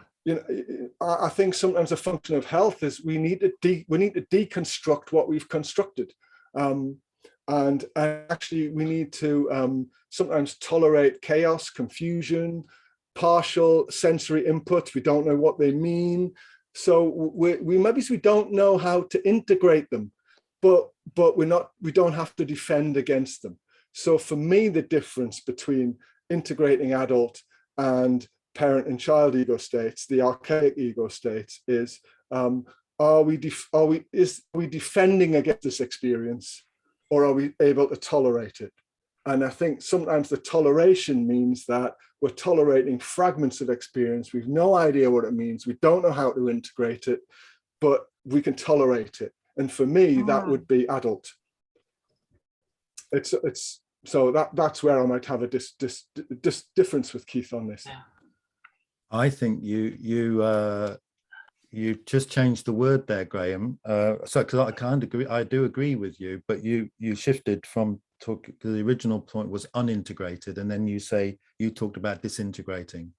think sometimes a function of health is we need to deconstruct what we've constructed, and actually we need to sometimes tolerate chaos, confusion, partial sensory inputs. We don't know what they mean, so we don't know how to integrate them. But we don't have to defend against them. So for me, the difference between integrating adult and parent and child ego states, the archaic ego states, is are we defending against this experience, or are we able to tolerate it? And I think sometimes the toleration means that we're tolerating fragments of experience. We've no idea what it means. We don't know how to integrate it, but we can tolerate it. And for me, that would be adult. So that's where I might have a difference with Keith on this. Yeah. I think you just changed the word there, Graeme. So because I do agree with you, but you shifted from the original point was unintegrated, and then you talked about disintegrating.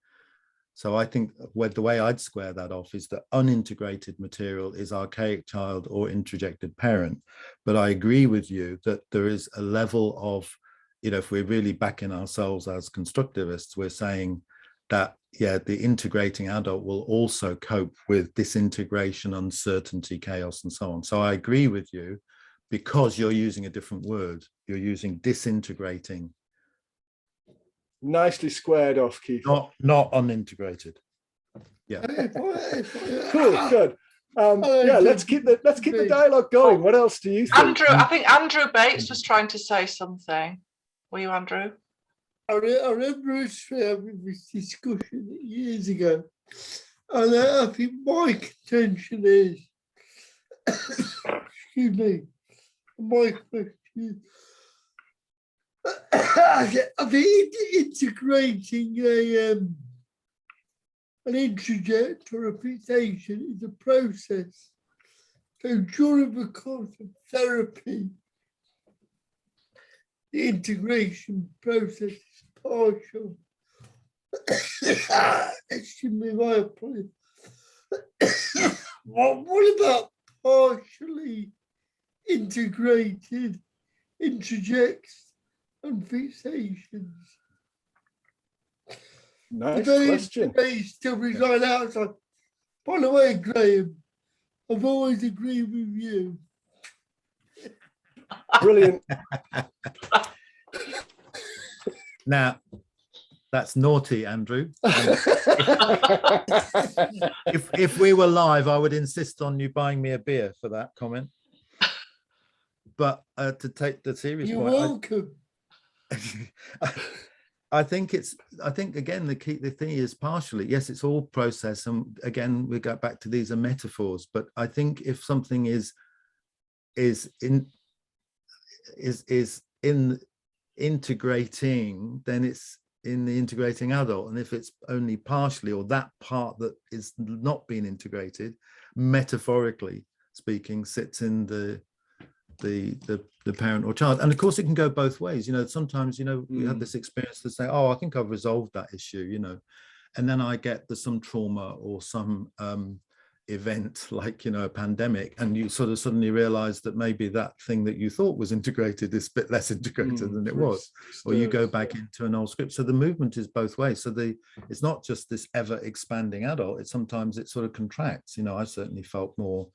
So I think the way I'd square that off is that unintegrated material is archaic child or introjected parent. But I agree with you that there is a level of, if we're really backing ourselves as constructivists, we're saying that, the integrating adult will also cope with disintegration, uncertainty, chaos, and so on. So I agree with you because you're using a different word. You're using disintegrating. Nicely squared off, Keith. Not unintegrated. Yeah. Cool. Good. Let's keep the dialogue going. What else do you think? Andrew, I think Andrew Bates was trying to say something. Were you, Andrew? I remember us having this discussion years ago, and I think my contention is, excuse me, my question. I think integrating an introject or a fixation is a process. So during the course of therapy, the integration process is partial. Excuse me, my apologies. What about partially integrated introjects and fixations? Nice question. They still reside outside. By the way, Graeme, I've always agreed with you. Brilliant. Now, that's naughty, Andrew. If we were live, I would insist on you buying me a beer for that comment. But to take the serious You're point, welcome. I think again the thing is partially, yes, it's all process, and again we go back to these are metaphors. But I think if something is in integrating, then it's in the integrating adult, and if it's only partially or that part that is not being integrated, metaphorically speaking, sits in the parent or child. And of course it can go both ways. Sometimes we have this experience to say, oh, I think I've resolved that issue, and then I get there's some trauma or some event like a pandemic, and you sort of suddenly realize that maybe that thing that you thought was integrated is a bit less integrated than it was, or you go back into an old script. So the movement is both ways. So it's not just this ever expanding adult, it's sometimes it sort of contracts. I certainly felt more,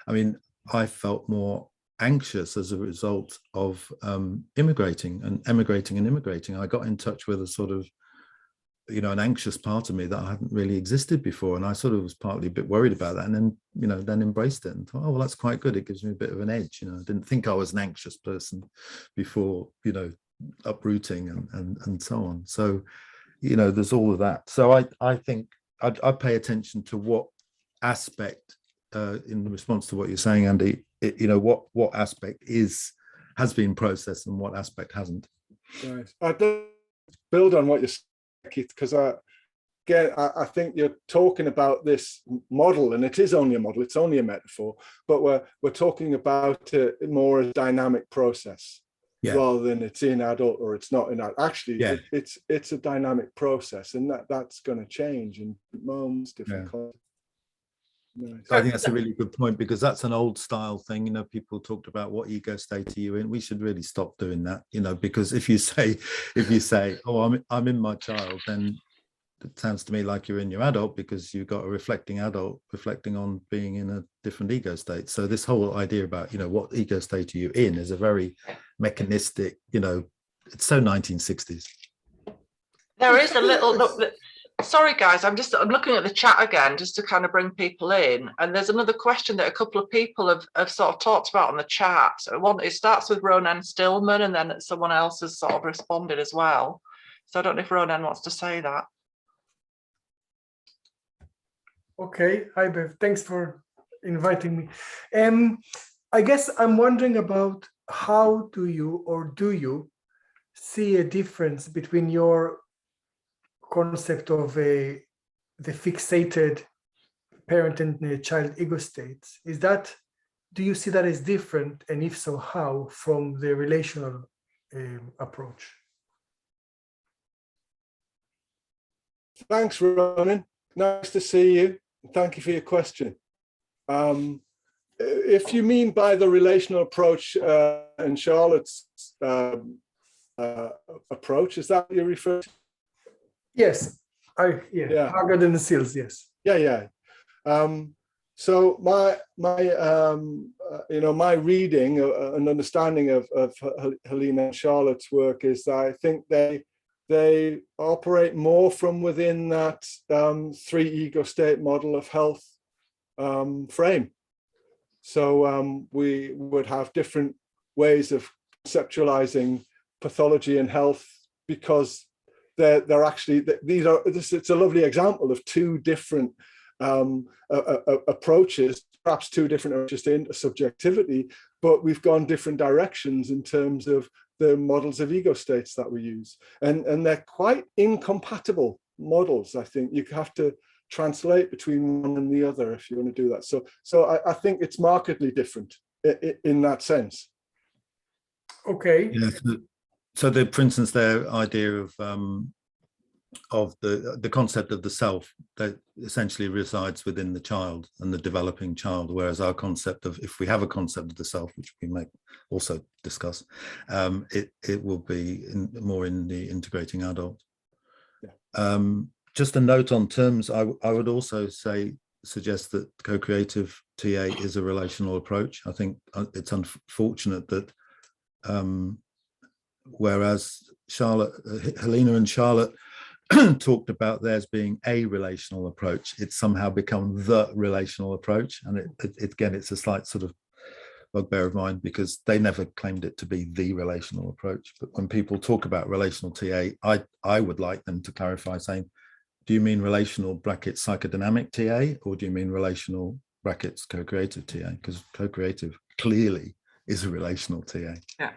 I felt more anxious as a result of emigrating. I got in touch with a sort of an anxious part of me that hadn't really existed before, and I sort of was partly a bit worried about that, and then then embraced it and thought, oh well, that's quite good, it gives me a bit of an edge. I didn't think I was an anxious person before uprooting and so on. So there's all of that. So I think I pay attention to what aspect in response to what you're saying, Andy, what aspect has been processed and what aspect hasn't. Right. I'd build on what you're saying, Keith, because I think you're talking about this model, and it is only a model, it's only a metaphor, but we're talking about it more as a dynamic process, rather than it's in adult or it's not in adult. Actually, it's a dynamic process, and that's going to change in moments, different contexts. Nice. I think that's a really good point, because that's an old style thing. People talked about what ego state are you in. We should really stop doing that, because if you say, oh, I'm in my child, then it sounds to me like you're in your adult, because you've got a reflecting adult reflecting on being in a different ego state. So this whole idea about, what ego state are you in is a very mechanistic, it's so 1960s. There is a little sorry guys, I'm looking at the chat again just to kind of bring people in, and there's another question that a couple of people have sort of talked about on the chat. So it starts with Ronan Stillman, and then someone else has sort of responded as well. So I don't know if Ronan wants to say that. Okay, hi Bev, thanks for inviting me. I guess I'm wondering about how do you see a difference between your concept of the fixated parent and child ego states? Do you see that as different, and if so, how, from the relational approach? Thanks, Ronan. Nice to see you. Thank you for your question. If you mean by the relational approach and Charlotte's approach, is that what you refer to? Yes, Haggard and the Seals, yes. Yeah. So my my reading and understanding of Helena and Charlotte's work is that I think they operate more from within that 3 ego state model of health frame. So we would have different ways of conceptualizing pathology and health, because they're actually, it's a lovely example of 2 different approaches, perhaps 2 different approaches to intersubjectivity, but we've gone different directions in terms of the models of ego states that we use. And they're quite incompatible models, I think. You have to translate between one and the other if you want to do that. So I think it's markedly different in that sense. Okay. Yeah. So for instance, their idea of the concept of the self that essentially resides within the child and the developing child, whereas our concept of, if we have a concept of the self, which we may also discuss, it will be more in the integrating adult. Yeah. Just a note on terms, I would also suggest that co-creative TA is a relational approach. I think it's unfortunate that whereas Helena and Charlotte talked about theirs being a relational approach, it's somehow become the relational approach, and again it's a slight sort of bugbear of mine because they never claimed it to be the relational approach. But when people talk about relational TA, I would like them to clarify, saying, do you mean relational brackets psychodynamic TA, or do you mean relational brackets co-creative TA? Because co-creative clearly is a relational TA. Yeah.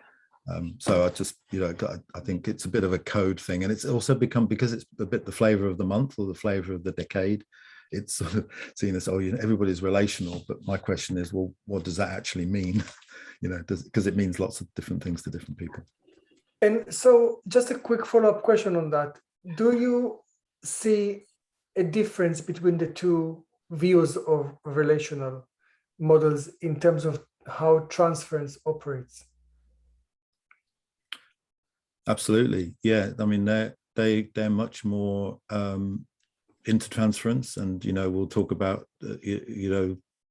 So I just, I think it's a bit of a code thing, and it's also become, because it's a bit the flavor of the month or the flavor of the decade, it's sort of seen as, everybody's relational. But my question is, well, what does that actually mean? Because it means lots of different things to different people. And so just a quick follow-up question on that. Do you see a difference between the two views of relational models in terms of how transference operates? Absolutely, yeah. I mean, they're much more intertransference, and we'll talk about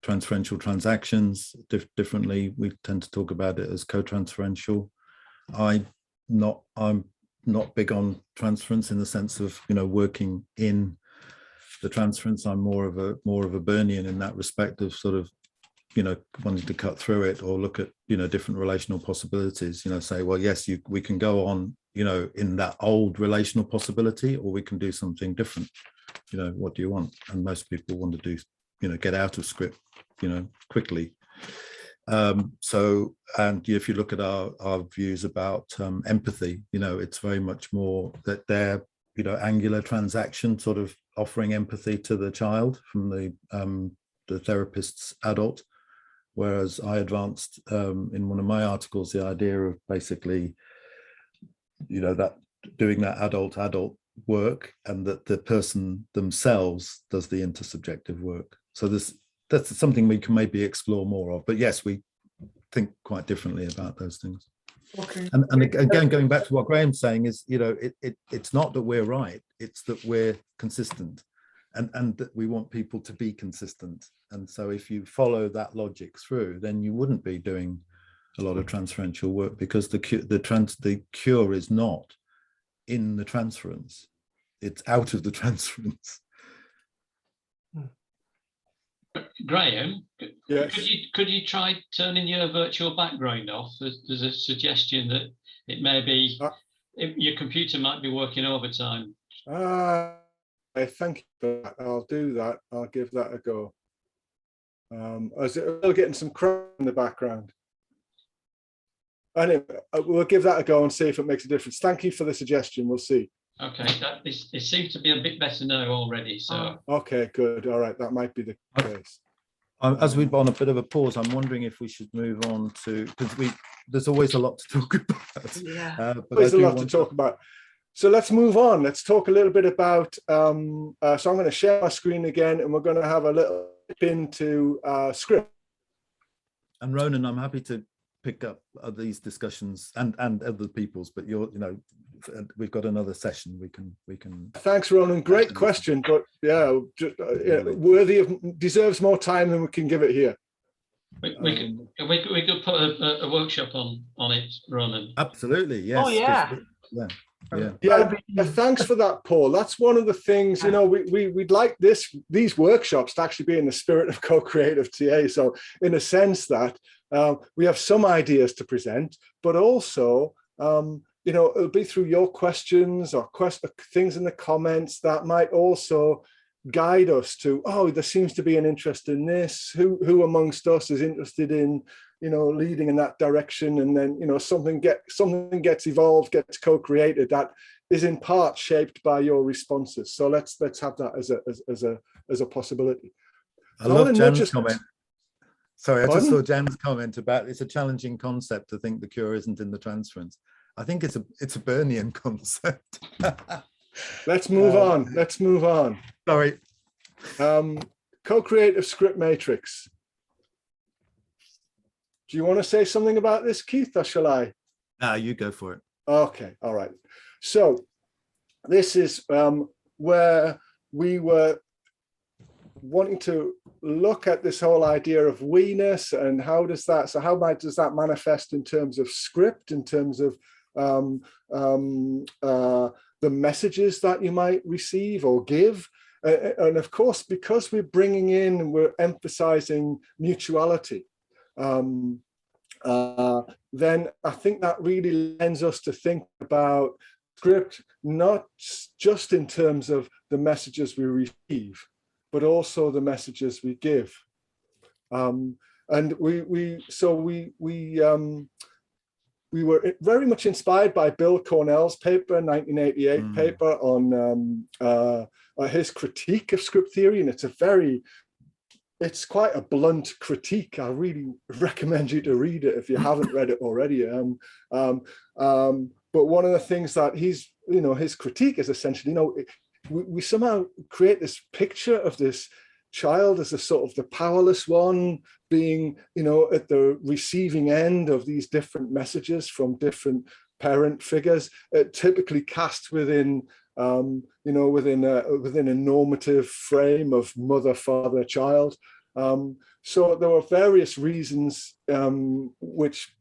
transferential transactions differently. We tend to talk about it as co-transferential. I'm not big on transference in the sense of working in the transference. I'm more of a Burnian in that respect of sort of wanting to cut through it or look at different relational possibilities. Say, well, yes, we can go on in that old relational possibility, or we can do something different. What do you want? And most people want to do get out of script quickly. So, and if you look at our views about empathy, it's very much more that they're angular transaction, sort of offering empathy to the child from the therapist's adult, whereas I advanced in one of my articles the idea of basically that doing that adult work, and that the person themselves does the intersubjective work. So that's something we can maybe explore more of. But yes, we think quite differently about those things. Okay. And again, going back to what Graham's saying is, it's not that we're right, it's that we're consistent, and that we want people to be consistent. And so if you follow that logic through, then you wouldn't be doing a lot of transferential work, because the cure is not in the transference, it's out of the transference. Graham, yes. could you try turning your virtual background off? There's a suggestion that it may be your computer might be working overtime. Thank you for that. I'll do that. I'll give that a go. Is it still getting some crap in the background? Anyway, we'll give that a go and see if it makes a difference. Thank you for the suggestion. We'll see. Okay, it seems to be a bit better now already. So okay, good. All right, that might be the case. As we've on a bit of a pause, I'm wondering if we should move on to, because there's always a lot to talk about. Yeah, there's a lot to talk about. So let's move on. Let's talk a little bit about. So I'm going to share my screen again, and we're going to have a little dip into script. And Ronan, I'm happy to pick up these discussions and other people's, but we've got another session we can. Thanks, Ronan. Great question, but yeah, deserves more time than we can give it here. We could put a workshop on it, Ronan. Absolutely, yes. Oh yeah. Yeah, thanks for that, Paul. That's one of the things, we'd like these workshops to actually be in the spirit of co-creative TA. So in a sense that we have some ideas to present, but also, it'll be through your questions or things in the comments that might also guide us to, there seems to be an interest in this. Who amongst us is interested in leading in that direction, and then something gets evolved, gets co-created, that is in part shaped by your responses. So let's have that as a possibility. I love Jan's comment. Sorry, I just saw Jan's comment about it's a challenging concept to think the cure isn't in the transference. I think it's a Bernian concept. Let's move on. Let's move on. Sorry. Co-creative script matrix. Do you want to say something about this, Keith, or shall I? You go for it. Okay, all right. So this is where we were wanting to look at this whole idea of we-ness, and how does that manifest in terms of script, in terms of the messages that you might receive or give. And of course, because we're bringing in and we're emphasizing mutuality, then I think that really lends us to think about script, not just in terms of the messages we receive, but also the messages we give. And we were very much inspired by Bill Cornell's paper, 1988 paper on his critique of script theory, and it's quite a blunt critique. I really recommend you to read it if you haven't read it already. But one of the things that his critique is essentially, we somehow create this picture of this child as a sort of the powerless one, being, at the receiving end of these different messages from different parent figures, typically cast within within a normative frame of mother, father, child. So there were various reasons which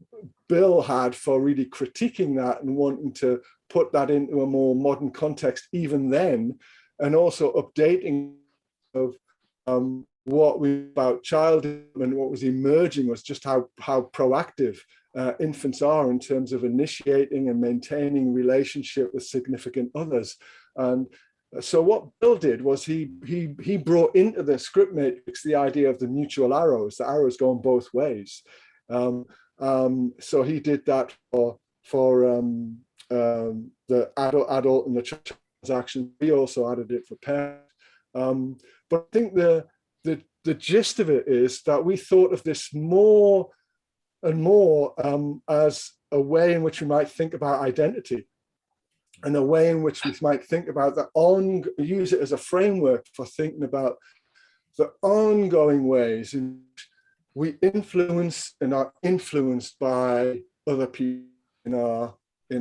Bill had for really critiquing that and wanting to put that into a more modern context even then, and also updating of what we about childhood, and what was emerging was just how proactive infants are in terms of initiating and maintaining relationship with significant others. And so what Bill did was he brought into the script matrix the idea of the mutual arrows, the arrows going both ways. So he did that for the adult and the transaction. We also added it for parents. But I think the gist of it is that we thought of this more and more as a way in which we might think about identity, and a way in which we might think about use it as a framework for thinking about the ongoing ways in which we influence and are influenced by other people in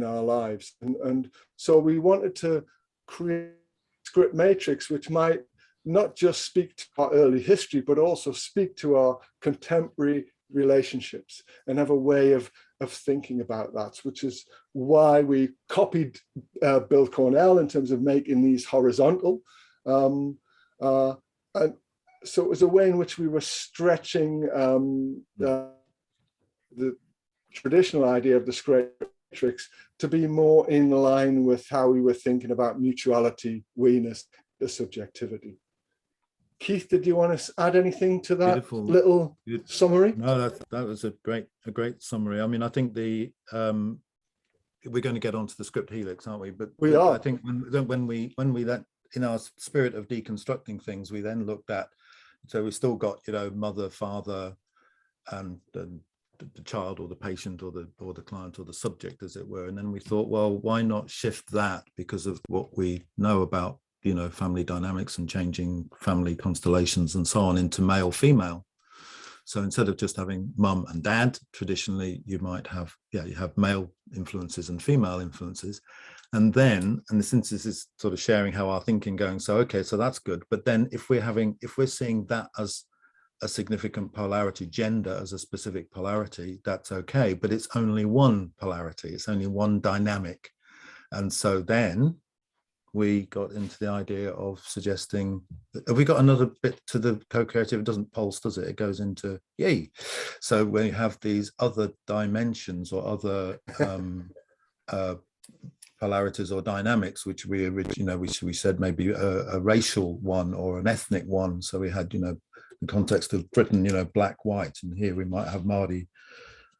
our lives. And so we wanted to create a script matrix which might not just speak to our early history, but also speak to our contemporary relationships, and have a way of thinking about that, which is why we copied Bill Cornell in terms of making these horizontal. And so it was a way in which we were stretching the traditional idea of the script matrix to be more in line with how we were thinking about mutuality, we-ness, the subjectivity. Keith, did you want to add anything to that little summary? No, that was a great summary. I mean, I think we're going to get onto the script helix, aren't we? But we are. I think when we then, in our spirit of deconstructing things, we then looked at, so we still got mother, father, and the child, or the patient, or the client, or the subject, as it were. And then we thought, well, why not shift that, because of what we know about family dynamics and changing family constellations and so on, into male, female. So instead of just having mum and dad, traditionally you might have, you have male influences and female influences. And since this is sort of sharing how our thinking going, so okay, so that's good. But then if we're seeing that as a significant polarity, gender as a specific polarity, that's okay, but it's only one polarity, it's only one dynamic. And so then we got into the idea of suggesting, have we got another bit to the co-creative? It doesn't pulse, does it? It goes into yay. So we have these other dimensions or other polarities or dynamics, which we originally, we said maybe a racial one or an ethnic one. So we had, the context of Britain, black, white, and here we might have Māori,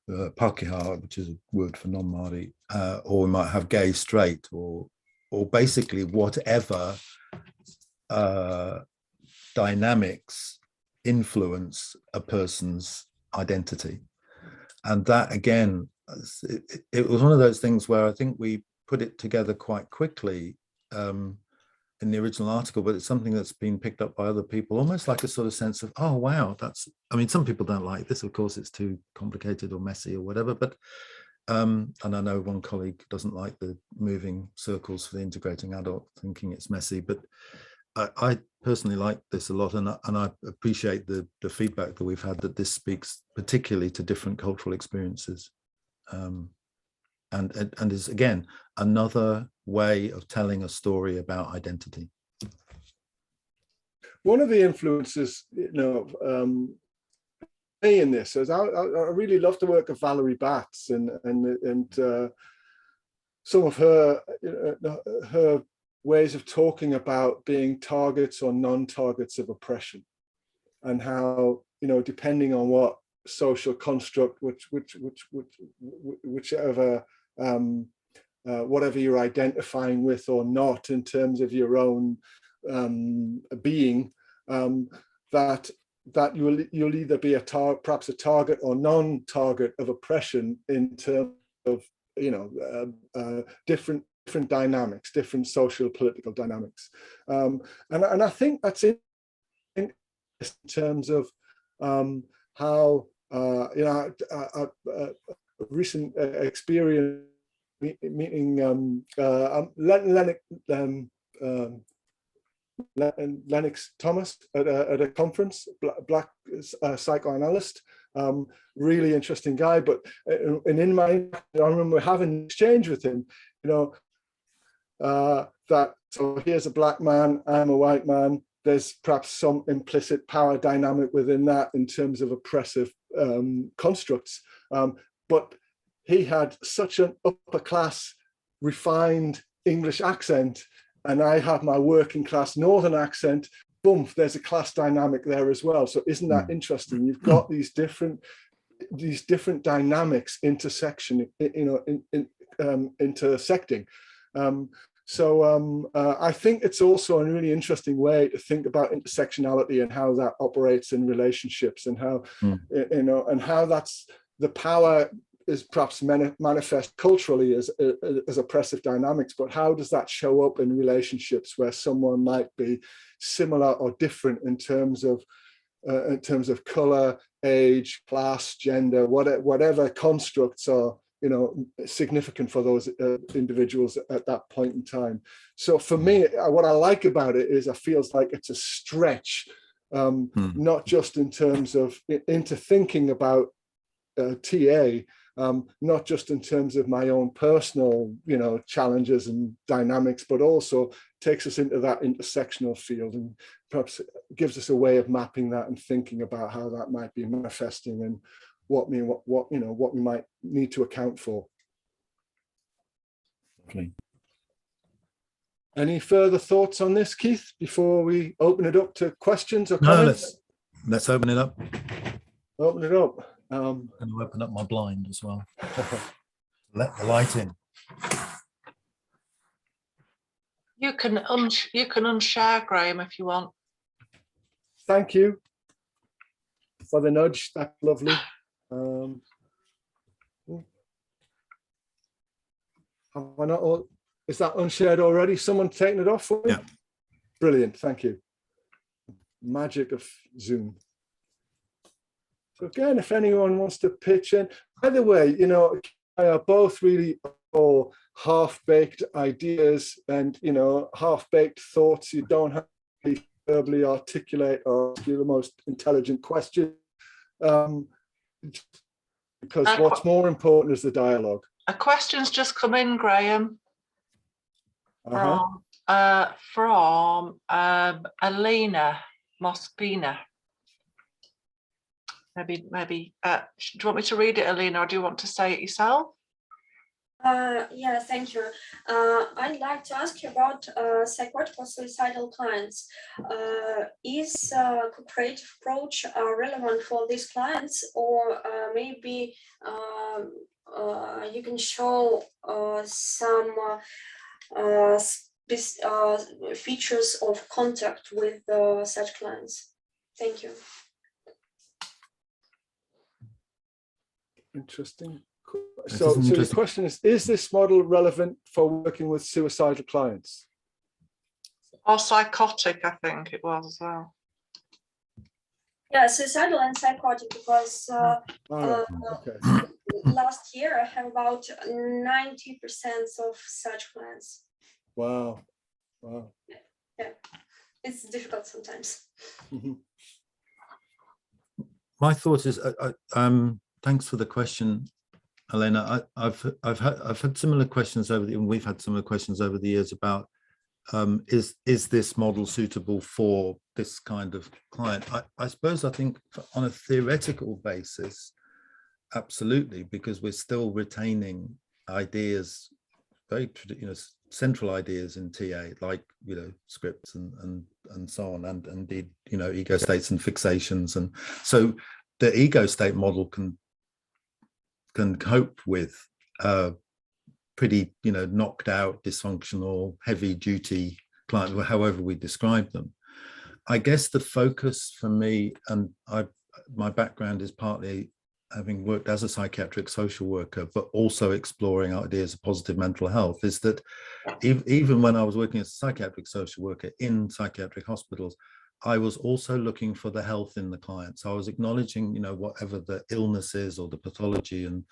Pākehā, which is a word for non-Māori, or we might have gay, straight, or basically whatever dynamics influence a person's identity. And that, again, it was one of those things where I think we put it together quite quickly in the original article, but it's something that's been picked up by other people, almost like a sort of sense of, oh, wow, some people don't like this, of course, it's too complicated or messy or whatever, but, and I know one colleague doesn't like the moving circles for the integrating adult, thinking it's messy, but I personally like this a lot, and I appreciate the feedback that we've had, that this speaks particularly to different cultural experiences, and is, again, another way of telling a story about identity. One of the influences, in this is I really love the work of Valerie Batts and some of her ways of talking about being targets or non-targets of oppression, and how, depending on what social construct, whichever whatever you're identifying with or not in terms of your own being, that you'll either be perhaps a target or non-target of oppression in terms of different dynamics, different social political dynamics, and I think that's in terms of how a recent experience meeting Lennox Thomas at a conference, black psychoanalyst, really interesting guy. But in my, I remember having an exchange with him, that, so here's a black man, I'm a white man, there's perhaps some implicit power dynamic within that in terms of oppressive constructs, but he had such an upper class, refined English accent, and I have my working class Northern accent. Boom, there's a class dynamic there as well. So isn't that interesting? You've got these different dynamics intersecting. I think it's also a really interesting way to think about intersectionality and how that operates in relationships, and how and how that's the power is perhaps manifest culturally as oppressive dynamics, but how does that show up in relationships where someone might be similar or different in terms of color, age, class, gender, whatever constructs are significant for those individuals at that point in time. So for me, what I like about it is it feels like it's a stretch, not just in terms of into thinking about TA, not just in terms of my own personal, challenges and dynamics, but also takes us into that intersectional field and perhaps gives us a way of mapping that and thinking about how that might be manifesting and what we might need to account for. Okay. Any further thoughts on this, Keith, before we open it up to questions or comments? No, let's open it up. Open it up. I'm going to open up my blind as well. Let the light in. You can unshare, Graeme, if you want. Thank you for the nudge. That's lovely. Have I not all, is that unshared already? Someone taken it off for me? Yeah. Brilliant, thank you. Magic of Zoom. So again, if anyone wants to pitch in, by the way, I are both really all half-baked ideas and half-baked thoughts. You don't have to verbally articulate or ask you the most intelligent question, because what's more important is the dialogue. A question's just come in, Graeme, from Alina Mospina. Maybe. Do you want me to read it, Alina, or do you want to say it yourself? Yeah, thank you. I'd like to ask you about psychotic or suicidal clients. Is cooperative approach relevant for these clients, or maybe you can show some features of contact with such clients? Thank you. Interesting. So the question is this model relevant for working with suicidal clients? Or psychotic, I think it was as well. Yeah, suicidal and psychotic, because Okay. last year I have about 90% of such clients. Wow. Wow. Yeah, it's difficult sometimes. My thought is, thanks for the question, Elena. I've had similar questions we've had similar questions over the years about is this model suitable for this kind of client? I suppose I think on a theoretical basis, absolutely, because we're still retaining ideas, very central ideas in TA, like scripts and so on, and indeed ego states and fixations, and so the ego state model can cope with pretty knocked out, dysfunctional, heavy duty clients, however we describe them. I guess the focus for me, and my background is partly having worked as a psychiatric social worker, but also exploring ideas of positive mental health, is that even when I was working as a psychiatric social worker in psychiatric hospitals, I was also looking for the health in the client. So I was acknowledging, whatever the illness is or the pathology, and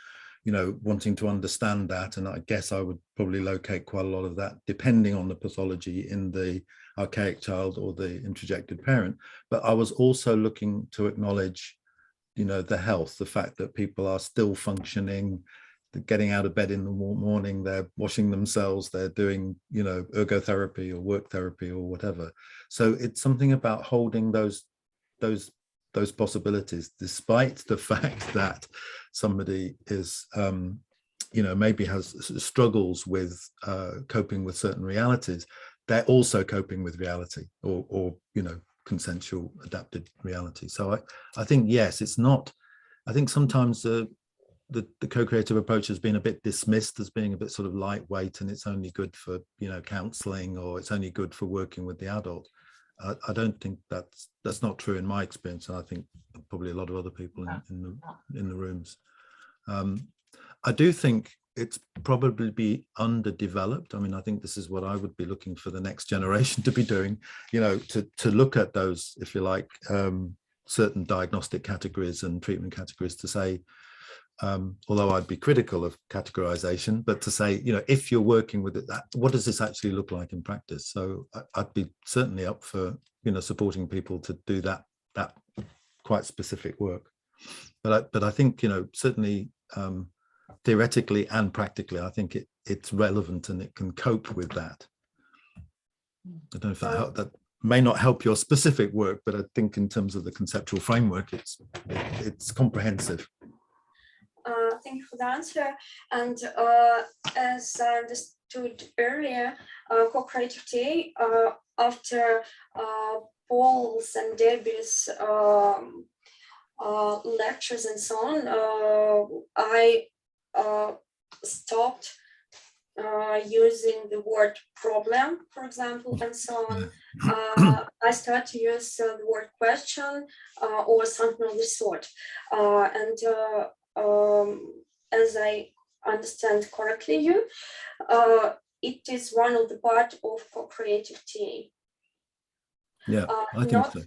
wanting to understand that. And I guess I would probably locate quite a lot of that, depending on the pathology, in the archaic child or the introjected parent. But I was also looking to acknowledge, the health, the fact that people are still functioning, they're getting out of bed in the morning, they're washing themselves, they're doing, ergotherapy or work therapy or whatever. So it's something about holding those possibilities, despite the fact that somebody is, maybe has struggles with coping with certain realities. They're also coping with reality, or consensual adapted reality. So I think, yes, it's not, I think sometimes the co-creative approach has been a bit dismissed as being a bit sort of lightweight, and it's only good for counseling, or it's only good for working with the adult. I don't think that's not true in my experience, and I think probably a lot of other people in the rooms. I do think it's probably underdeveloped. I mean, I think this is what I would be looking for the next generation to be doing, to look at those, if you like, certain diagnostic categories and treatment categories, to say, although I'd be critical of categorization, but to say, if you're working with it, what does this actually look like in practice? So I'd be certainly up for, supporting people to do that quite specific work. But I think, certainly theoretically and practically, I think it's relevant and it can cope with that. I don't know if that may not help your specific work, but I think in terms of the conceptual framework, it's comprehensive. Thank you for the answer. And as I understood earlier, co-creative TA, after Paul's and Debbie's lectures and so on, I stopped using the word problem, for example, and so on. I started to use the word question or something of the sort. As I understand correctly, it is one of the part of co-creative TA. Yeah, I think not so.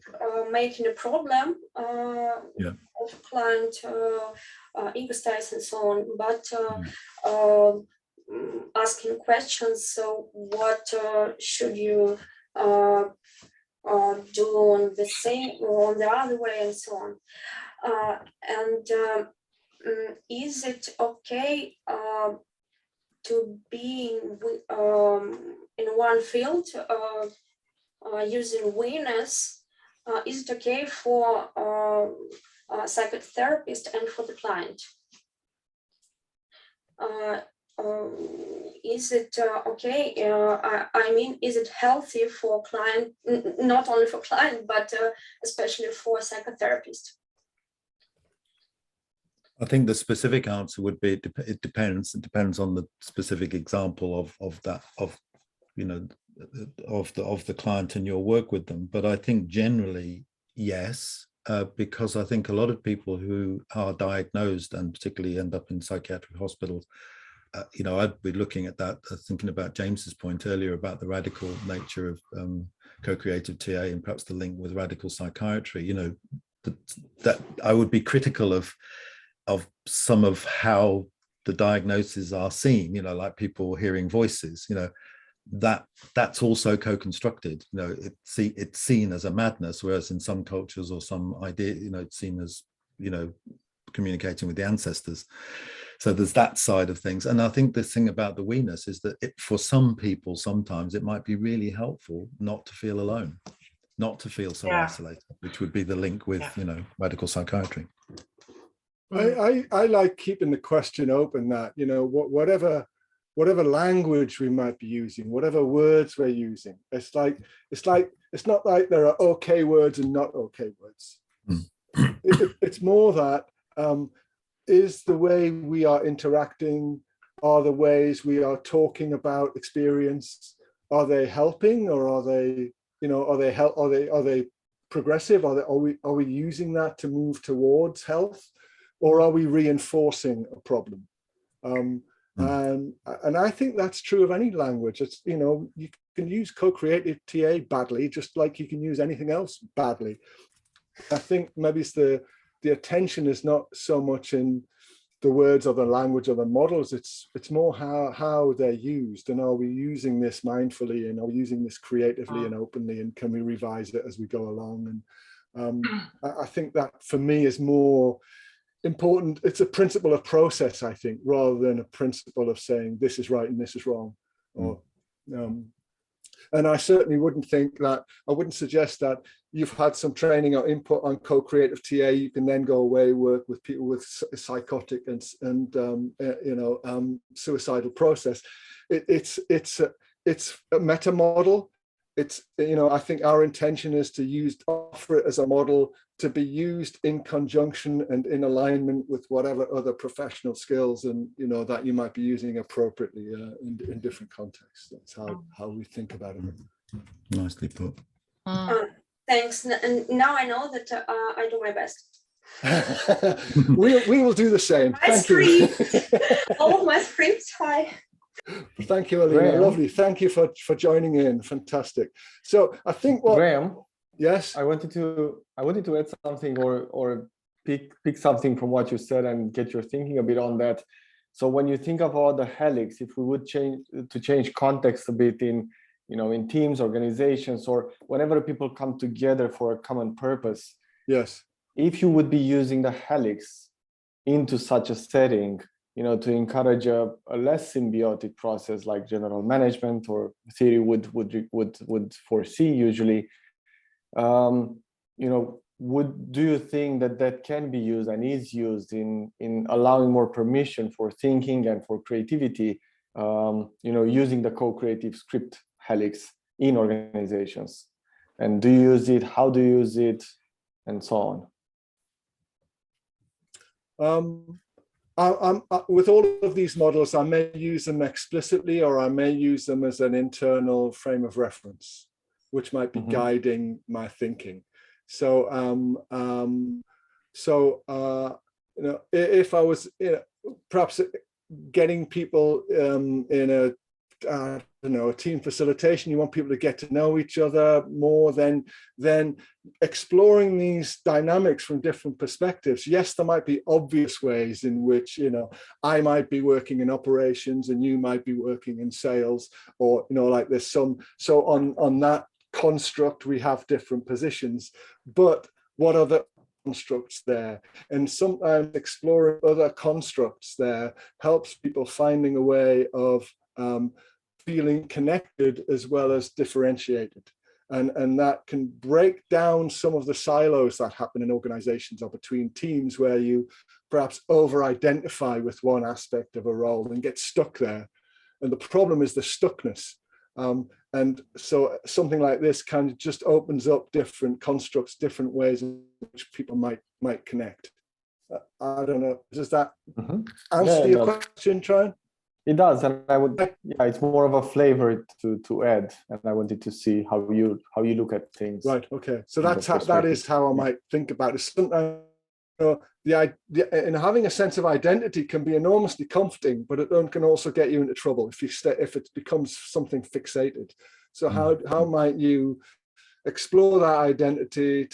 Making a problem of client ego states and so on, but asking questions. So what should you do on the same or on the other way, and so on. Is it okay to be in one field using winners? Is it okay for a psychotherapist and for the client? is it okay? I mean, is it healthy for client, not only for client, but especially for psychotherapist? I think the specific answer would be it depends. It depends on the specific example of that, of you know, of the client and your work with them. But I think generally yes, because I think a lot of people who are diagnosed and particularly end up in psychiatric hospitals, you know, I'd be looking at that, thinking about James's point earlier about the radical nature of co-creative TA and perhaps the link with radical psychiatry. You know, that I would be critical of some of how the diagnoses are seen, you know, like people hearing voices, you know, that's also co-constructed. You know, it's seen as a madness, whereas in some cultures or some idea, you know, it's seen as, you know, communicating with the ancestors. So there's that side of things. And I think the thing about the we-ness is that for some people, sometimes it might be really helpful not to feel alone, not to feel so isolated, which would be the link with, you know, radical psychiatry. I like keeping the question open that, you know, whatever language we might be using, whatever words we're using, it's not like there are okay words and not okay words. It's more that is the way we are interacting, are the ways we are talking about experience, are they helping, or are they, you know, are they progressive? Are we using that to move towards health? Or are we reinforcing a problem? And I think that's true of any language. It's, you know, you can use co-creative TA badly, just like you can use anything else badly. I think maybe it's the attention is not so much in the words or the language or the models. It's more how they're used, and are we using this mindfully, and are we using this creatively and openly, and can we revise it as we go along? And I think that for me is more important. It's a principle of process, I think, rather than a principle of saying this is right and this is wrong. Or and I certainly wouldn't think that, I wouldn't suggest that you've had some training or input on co-creative TA, you can then go away, work with people with psychotic and you know, suicidal process. It's a meta model. It's, you know, I think our intention is to offer it as a model to be used in conjunction and in alignment with whatever other professional skills, and, you know, that you might be using appropriately in different contexts. That's how we think about it. Nicely put. Thanks. And now I know that I do my best. we will do the same. Thank you. All of my scripts. Hi. Thank you, Alina. Graeme. Lovely. Thank you for joining in. Fantastic. So I think Graeme, yes, I wanted to add something or pick something from what you said and get your thinking a bit on that. So when you think about the helix, if we would change context a bit in, you know, in teams, organizations, or whenever people come together for a common purpose. Yes. If you would be using the helix into such a setting, you know, to encourage a less symbiotic process like general management or theory would foresee usually, you know, do you think that can be used and is used in allowing more permission for thinking and for creativity, you know, using the co-creative script helix in organizations? And do you use it? How do you use it? And so on. With all of these models, I may use them explicitly, or I may use them as an internal frame of reference, which might be guiding my thinking. So, you know, if I was, you know, perhaps getting people in a a team facilitation, you want people to get to know each other more, than exploring these dynamics from different perspectives. Yes, there might be obvious ways in which, you know, I might be working in operations and you might be working in sales, or, you know, like there's some, so on that construct we have different positions, but what are the constructs there? And sometimes exploring other constructs there helps people finding a way of feeling connected as well as differentiated, and that can break down some of the silos that happen in organizations or between teams, where you perhaps over-identify with one aspect of a role and get stuck there. And the problem is the stuckness. And so something like this kind of just opens up different constructs, different ways in which people might connect. I don't know. Does that answer your question, Tryon? It does, and I would, yeah, it's more of a flavor to add, and I wanted to see how you look at things. Right. Okay. So that is how I might think about it. Sometimes, you know, and having a sense of identity can be enormously comforting, but it can also get you into trouble if it becomes something fixated. So how might you explore that identity,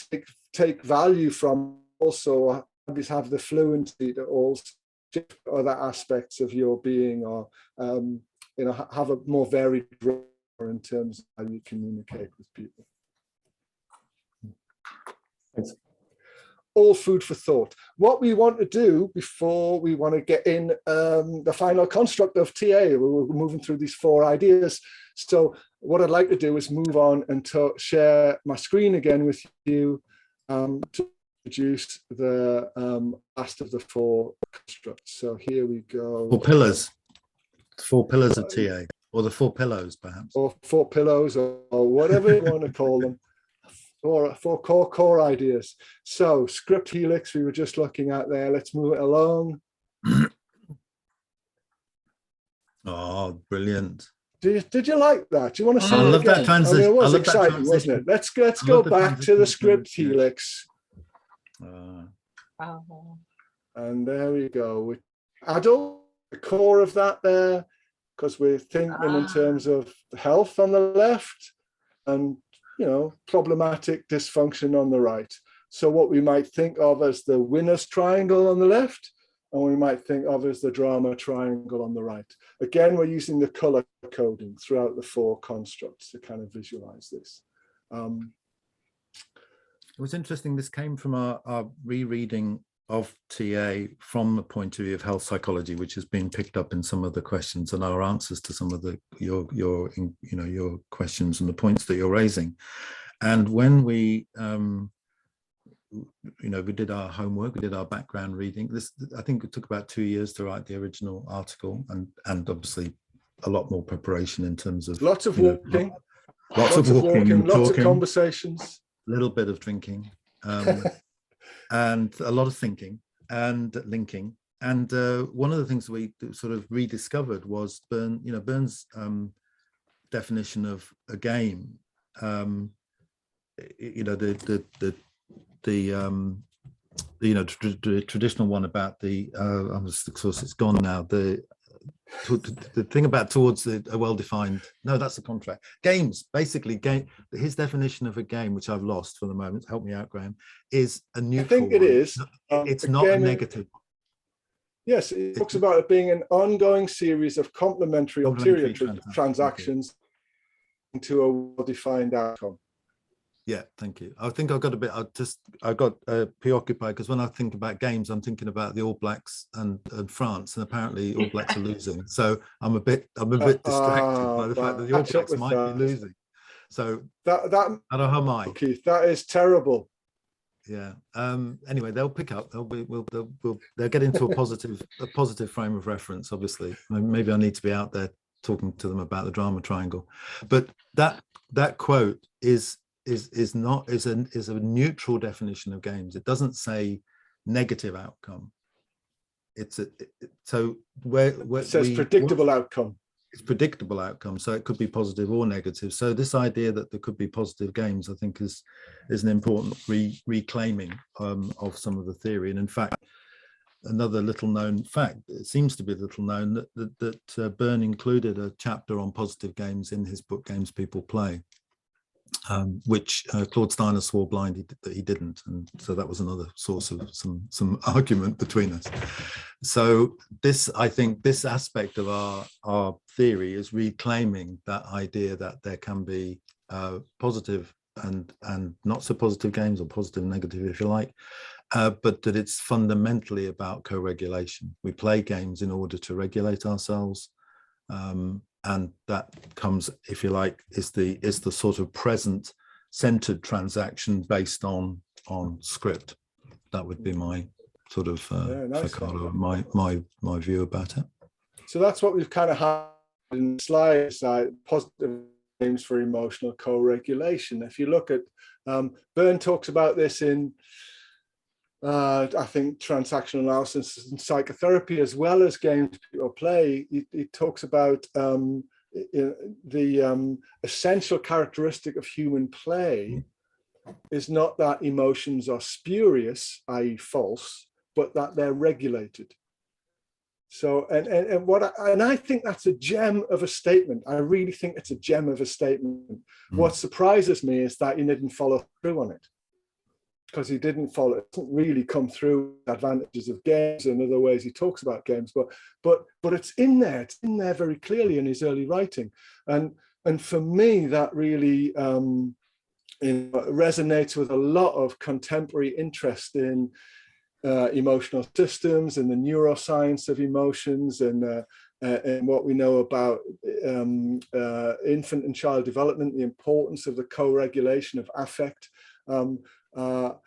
take value from, also have the fluency to also shift other aspects of your being, or you know, have a more varied role in terms of how you communicate with people. Thanks. All food for thought. What we want to do before we want to get in the final construct of TA, we're moving through these 4 ideas. So what I'd like to do is move on and share my screen again with you to introduce the last of the 4 constructs. So here we go. 4 pillars. 4 pillars of TA, or the 4 pillows, perhaps. Or 4 pillows, or whatever you want to call them. Or 4 core ideas. So script helix, we were just looking at there. Let's move it along. Oh, brilliant. Did you like that? Do you want to say I love that transition. I mean, it was exciting, wasn't it? Let's go back to the script helix. And there we go. Adult, the core of that there, because we're thinking in terms of health on the left, and you know, problematic dysfunction on the right. So what we might think of as the winner's triangle on the left, and we might think of as the drama triangle on the right. Again, we're using the color coding throughout the 4 constructs to kind of visualize this. It was interesting. This came from our rereading of TA from the point of view of health psychology, which has been picked up in some of the questions and our answers to some of your questions and the points that you're raising. And when we we did our homework, we did our background reading. This, I think it took about 2 years to write the original article, and obviously a lot more preparation in terms of lots of walking, lots of walking, lots of conversations, a little bit of drinking. And a lot of thinking and linking. And one of the things we sort of rediscovered was Byrne's definition of a game. The traditional one about the of course it's gone now. The thing about towards a well-defined, no, that's the contract. Games, basically, his definition of a game, which I've lost for the moment, help me out, Graeme, is a neutral. I think it is. It's not a negative. Yes, it talks about it being an ongoing series of complementary ulterior transactions into a well-defined outcome. Yeah, thank you. I think I got a bit. I got preoccupied because when I think about games, I'm thinking about the All Blacks and France, and apparently All Blacks are losing. So I'm a bit distracted by the fact that the All Blacks might be losing. So I don't know how mine. Keith, that is terrible. Yeah. Anyway, they'll pick up. They'll get into a positive frame of reference. Obviously, maybe I need to be out there talking to them about the drama triangle. But that quote is a neutral definition of games. It doesn't say negative outcome. It says predictable outcome. It's predictable outcome, so it could be positive or negative. So this idea that there could be positive games, I think, is an important reclaiming of some of the theory. And in fact, another little known fact, it seems to be little known, that Byrne included a chapter on positive games in his book Games People Play, which Claude Steiner swore blind that he didn't, and so that was another source of some argument between us. So I think this aspect of our theory is reclaiming that idea that there can be positive and not so positive games, or positive and negative if you like, but that it's fundamentally about co-regulation. We play games in order to regulate ourselves. And that comes, if you like, is the sort of present centered transaction based on script. That would be my sort of nice, Ricardo, my view about it. So that's what we've kind of had in the slides, positive names for emotional co-regulation. If you look at, Byrne talks about this in, I think, transactional analysis and psychotherapy, as well as games people play. He talks about the essential characteristic of human play is not that emotions are spurious, i.e. false, but that they're regulated. So, and I think that's a gem of a statement. I really think it's a gem of a statement. What surprises me is that he didn't follow through on it, because he didn't follow, it doesn't really come through advantages of games and other ways he talks about games, but it's in there very clearly in his early writing. And for me, that really resonates with a lot of contemporary interest in emotional systems and the neuroscience of emotions, and what we know about infant and child development, the importance of the co-regulation of affect, and how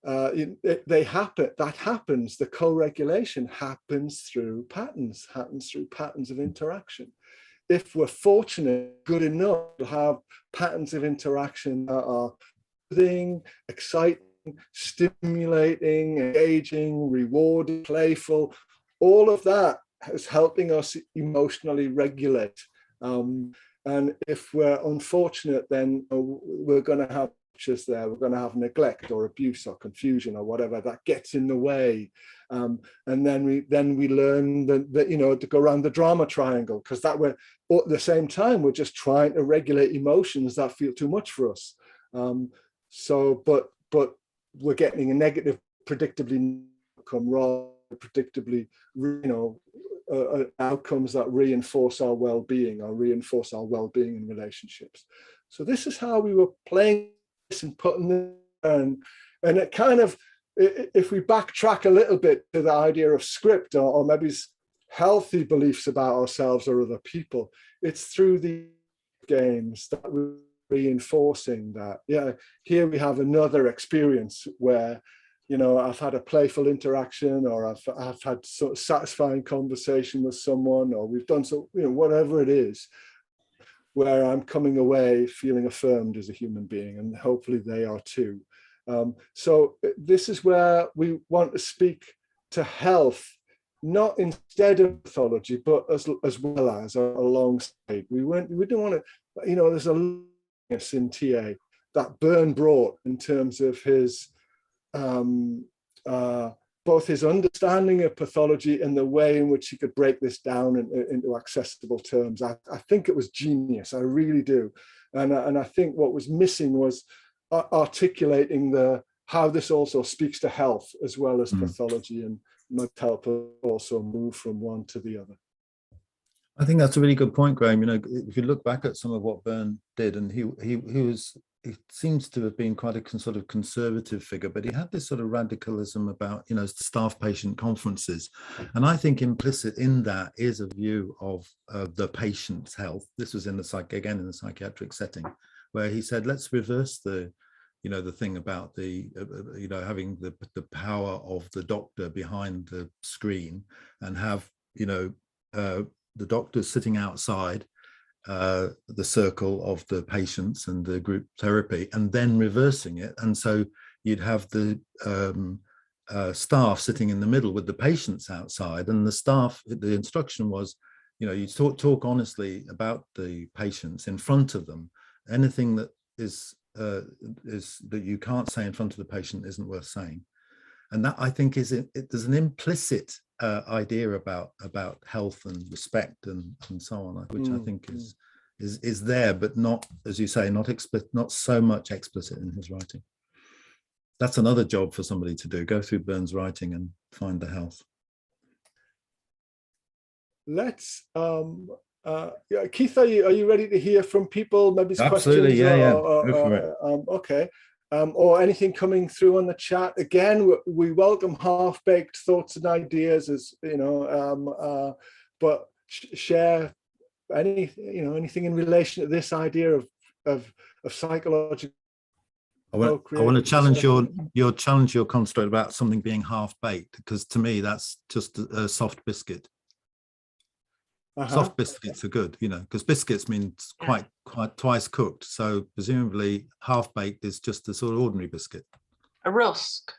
that happens. The co-regulation happens through patterns of interaction. If we're fortunate, good enough to have patterns of interaction that are soothing, exciting, stimulating, engaging, rewarding, playful, all of that is helping us emotionally regulate. And if we're unfortunate, then we're going to have just there, we're going to have neglect or abuse or confusion or whatever that gets in the way. And then we learn that you know, to go around the drama triangle, because that we're at the same time we're just trying to regulate emotions that feel too much for us. But we're getting a negative, predictably outcome rather than predictably, you know, outcomes that reinforce our well-being or reinforce our well-being in relationships. So this is how we were playing this and putting this, and it kind of, if we backtrack a little bit to the idea of script or maybe healthy beliefs about ourselves or other people, it's through the games that we're reinforcing that. Yeah, here we have another experience where, you know, I've had a playful interaction, or I've had sort of satisfying conversation with someone, or we've done so, you know, whatever it is, where I'm coming away feeling affirmed as a human being, and hopefully they are too. So this is where we want to speak to health, not instead of pathology, but as well as alongside. We don't want to, you know, there's a loneliness in TA that Byrne brought in terms of his both his understanding of pathology and the way in which he could break this down into accessible terms. I think it was genius, I really do. And I think what was missing was articulating how this also speaks to health as well as pathology, and might help us also move from one to the other. I think that's a really good point, Graeme. You know, if you look back at some of what Byrne did, and he seems to have been quite a sort of conservative figure, but he had this sort of radicalism about, you know, staff patient conferences. And I think implicit in that is a view of the patient's health. This was in the psychiatric setting, where he said, let's reverse the, you know, the thing about the, you know, having the power of the doctor behind the screen, and have, you know, the doctors sitting outside the circle of the patients and the group therapy, and then reversing it. And so you'd have the staff sitting in the middle with the patients outside, and the staff, the instruction was, you know, you talk honestly about the patients in front of them. Anything that is that you can't say in front of the patient isn't worth saying. And that, I think, there's an implicit idea about health and respect and so on, which I think is there, but not, as you say, not so much explicit in his writing. That's another job for somebody to do: go through Byrne's writing and find the health. Let's Keith, are you ready to hear from people? Maybe absolutely, questions. Okay. Or anything coming through on the chat. Again, we welcome half-baked thoughts and ideas, as you know, but share anything in relation to this idea of psychological. want to challenge your construct about something being half baked, because to me that's just a soft biscuit. Soft biscuits are good, you know, because biscuits means quite twice cooked. So presumably half baked is just a sort of ordinary biscuit. A rusk.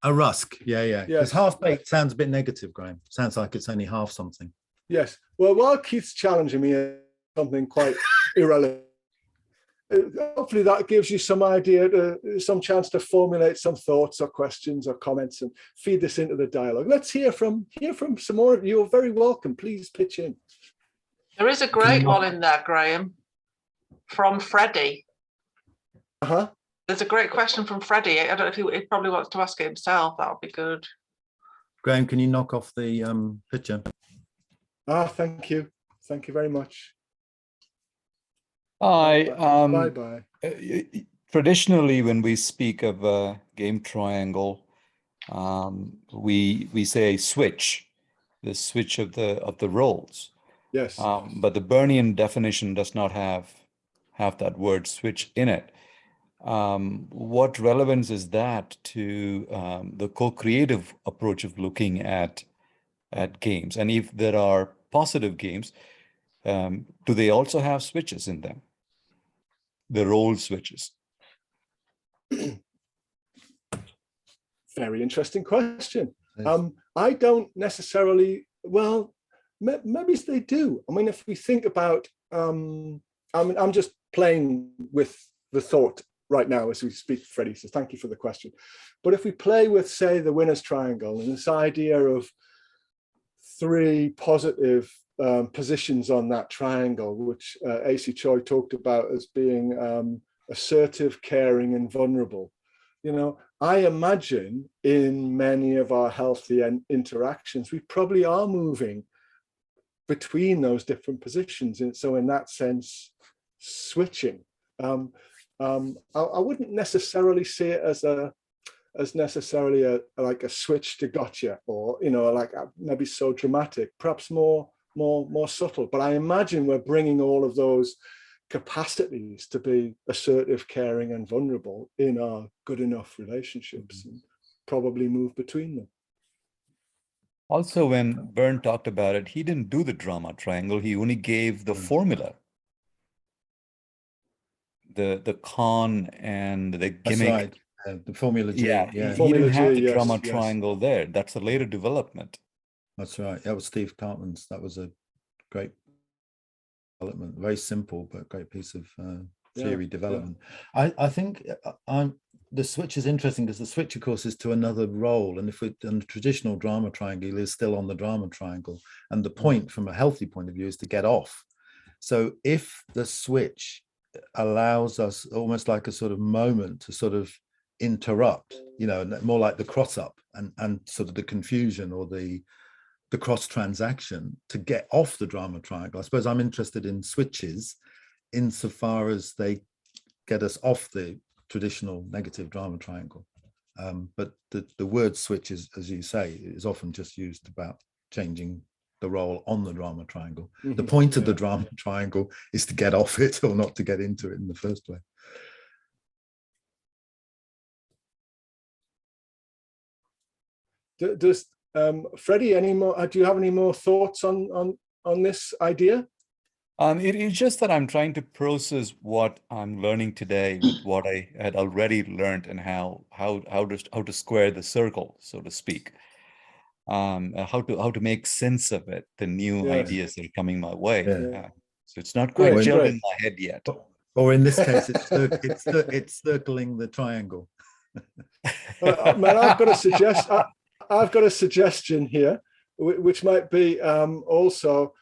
A rusk, yeah. Because Yes. half baked sounds a bit negative, Graeme. Sounds like it's only half something. Yes. Well, while Keith's challenging me something quite irrelevant, hopefully that gives you some idea, some chance to formulate some thoughts or questions or comments and feed this into the dialogue. Let's hear from some more of you. You're very welcome. Please pitch in. There is a great one in there, Graeme, from Freddie. There's a great question from Freddie. I don't know if he probably wants to ask it himself. That would be good. Graeme, can you knock off the picture? Thank you. Thank you very much. Hi. Bye-bye. Traditionally, when we speak of a game triangle, we say switch, the switch of the roles. Yes. But the Bernian definition does not have that word switch in it. What relevance is that to the co-creative approach of looking at games? And if there are positive games, do they also have switches in them? The role switches. Very interesting question. Yes. I don't necessarily, well, maybe they do. I mean, if we think about, I'm just playing with the thought right now as we speak, Freddie, so thank you for the question. But if we play with, say, the winner's triangle and this idea of 3 positive positions on that triangle, which A.C. Choi talked about as being assertive, caring, and vulnerable. You know, I imagine in many of our healthy interactions, we probably are moving between those different positions. And so in that sense, switching. I wouldn't necessarily see it as necessarily like a switch to gotcha, or, you know, like maybe so dramatic, perhaps more subtle. But I imagine we're bringing all of those capacities to be assertive, caring, and vulnerable in our good enough relationships, and probably move between them. Also, when Byrne talked about it, he didn't do the drama triangle. He only gave the formula, the con and the gimmick. That's right. The formula G. Yeah, Yeah. he Formula didn't have G, the drama yes. triangle there. That's a later development. That's right. That was Steve Cartman's. That was a great development. Very simple, but great piece of theory development. Yeah. I think the switch is interesting because the switch, of course, is to another role. And if we, and the traditional drama triangle is still on the drama triangle. And the point from a healthy point of view is to get off. So if the switch allows us almost like a sort of moment to sort of interrupt, you know, more like the cross up and sort of the confusion or the cross transaction to get off the drama triangle. I suppose I'm interested in switches insofar as they get us off the traditional negative drama triangle. But the word switch is, as you say, is often just used about changing the role on the drama triangle. The point of the drama triangle is to get off it or not to get into it in the first place. Does Freddie, any more? Do you have any more thoughts on this idea? It's just that I'm trying to process what I'm learning today with what I had already learned and how to square the circle, so to speak. How to make sense of it, the new ideas that are coming my way. So it's not quite gelled in my head yet. Or in this case, it's circling the triangle. Man, I've got a suggestion here, which might be also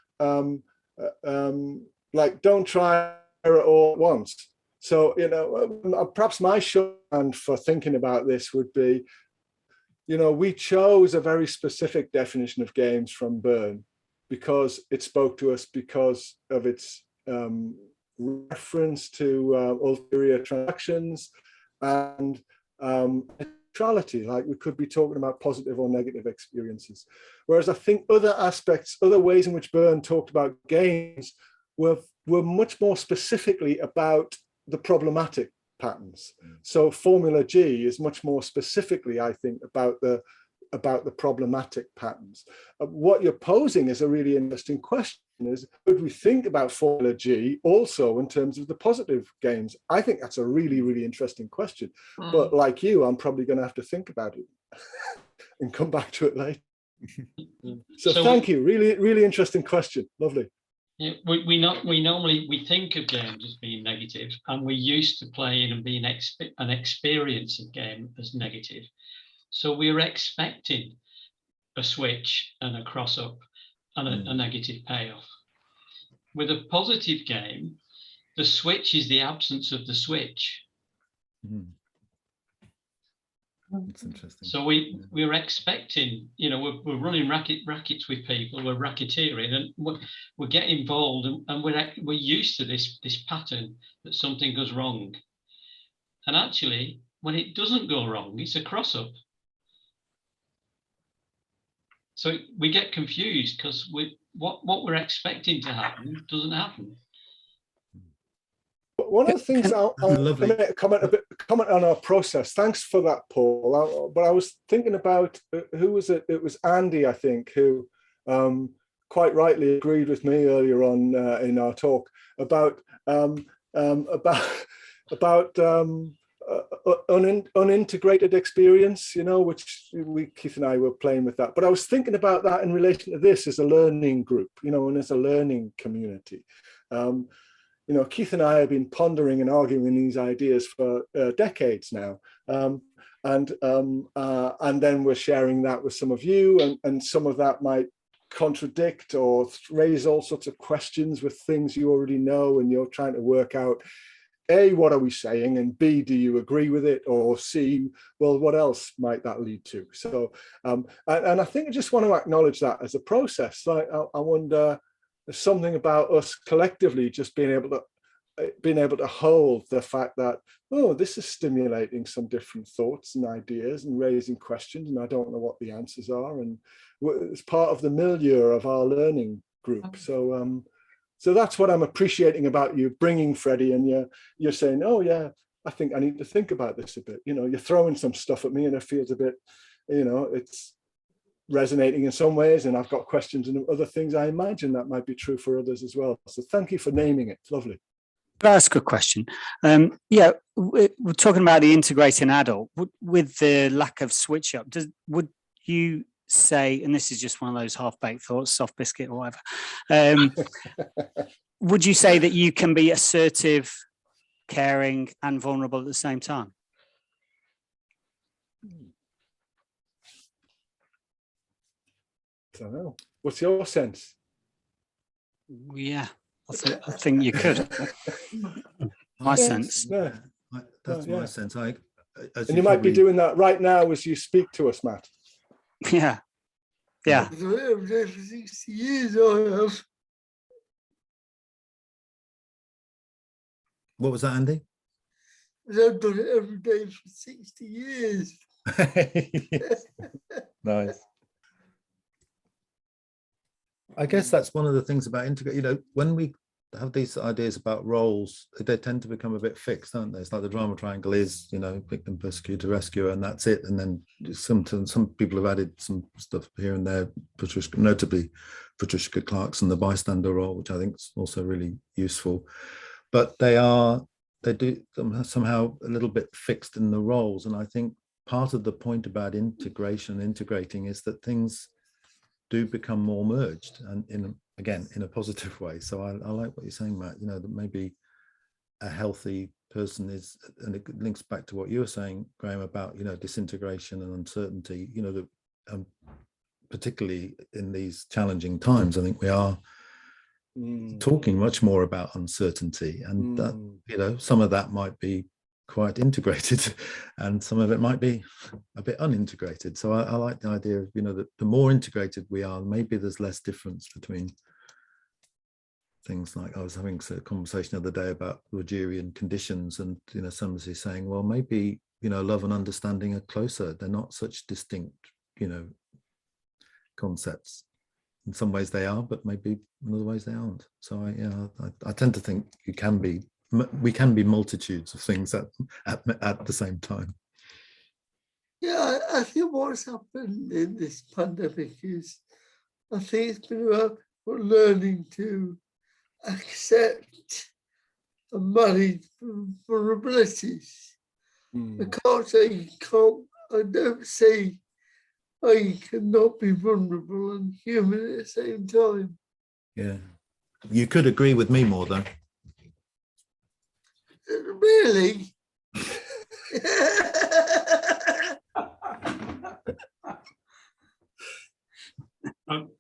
like, don't try it all at once. So, you know, perhaps my shorthand for thinking about this would be, you know, we chose a very specific definition of games from Byrne because it spoke to us because of its reference to ulterior transactions and neutrality, like we could be talking about positive or negative experiences. Whereas I think other aspects, other ways in which Byrne talked about games were much more specifically about the problematic patterns. So Formula G is much more specifically, I think, about the problematic patterns. What you're posing is a really interesting question, is could we think about Formula G also in terms of the positive gains? I think that's a really, really interesting question. But like you, I'm probably going to have to think about it and come back to it later. So thank you. Really, really interesting question. Lovely. Yeah, we normally think of games as being negative, and we're used to playing and being an experience of game as negative. So we're expecting a switch and a cross up and a negative payoff. With a positive game, the switch is the absence of the switch. That's interesting. So we're expecting, you know, we're running rackets with people, we're racketeering, and we get involved, and we're used to this pattern that something goes wrong. And actually, when it doesn't go wrong, it's a cross up. So we get confused because what we're expecting to happen doesn't happen. One of the things I'll comment on our process. Thanks for that, Paul. But I was thinking about who was it? It was Andy, I think, who quite rightly agreed with me earlier on in our talk about unintegrated experience, you know, which Keith and I were playing with that. But I was thinking about that in relation to this as a learning group, you know, and as a learning community. You know, Keith and I have been pondering and arguing these ideas for decades now. And then we're sharing that with some of you, and some of that might contradict or raise all sorts of questions with things you already know, and you're trying to work out, A, what are we saying? And B, do you agree with it? Or C, well, what else might that lead to? So, and I think I just want to acknowledge that as a process. Like, I wonder, there's something about us collectively just being able to hold the fact that, oh, this is stimulating some different thoughts and ideas and raising questions, and I don't know what the answers are, and it's part of the milieu of our learning group. So so that's what I'm appreciating about you bringing Freddie, and you're saying, oh yeah, I think I need to think about this a bit. You know, you're throwing some stuff at me and it feels a bit, you know, it's resonating in some ways, and I've got questions and other things. I imagine that might be true for others as well. So thank you for naming it. It's lovely. That's a good question. Yeah, we're talking about the integrating adult with the lack of switch up. Would you say, and this is just one of those half-baked thoughts, soft biscuit or whatever, would you say that you can be assertive, caring, and vulnerable at the same time? I don't know. What's your sense? Yeah, I think you could. My sense. Yeah. That's my sense. And you might be doing that right now as you speak to us, Matt. Yeah. Yeah. For 60 years I have. What was that, Andy? I've done it every day for 60 years. Nice. I guess that's one of the things about integrate. You know, when we have these ideas about roles, they tend to become a bit fixed, don't they? It's like the drama triangle is, you know, victim, persecutor, rescuer, and that's it. And then some people have added some stuff here and there, notably Patricia Clarkson, the bystander role, which I think is also really useful. But they do somehow a little bit fixed in the roles. And I think part of the point about integrating is that things do become more merged, and in a positive way. So I like what you're saying, Matt, you know, that maybe a healthy person is, and it links back to what you were saying, Graeme, about, you know, disintegration and uncertainty, you know, particularly in these challenging times. I think we are talking much more about uncertainty, and that, you know, some of that might be quite integrated and some of it might be a bit unintegrated. So I like the idea of, you know, that the more integrated we are, maybe there's less difference between things. Like I was having a conversation the other day about Rogerian conditions, and, you know, somebody saying, well, maybe, you know, love and understanding are closer. They're not such distinct, you know, concepts. In some ways they are, but maybe in other ways they aren't. So I tend to think you can be we can be multitudes of things at the same time. Yeah, I think what's happened in this pandemic is, I think it's been about learning to accept and manage vulnerabilities. I can't say you can't, I don't say I cannot be vulnerable and human at the same time. Yeah, you could agree with me more though. Really?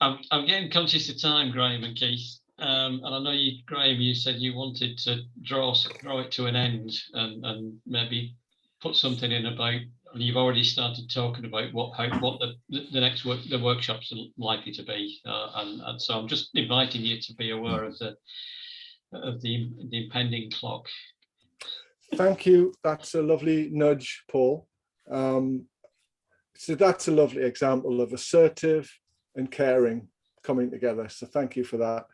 I'm getting conscious of time, Graeme and Keith. And I know you, Graeme, you said you wanted to draw it to an end and maybe put something in about, and you've already started talking about what the next workshops are likely to be. And so I'm just inviting you to be aware of the impending clock. Thank you. That's a lovely nudge, Paul. So that's a lovely example of assertive and caring coming together. So thank you for that.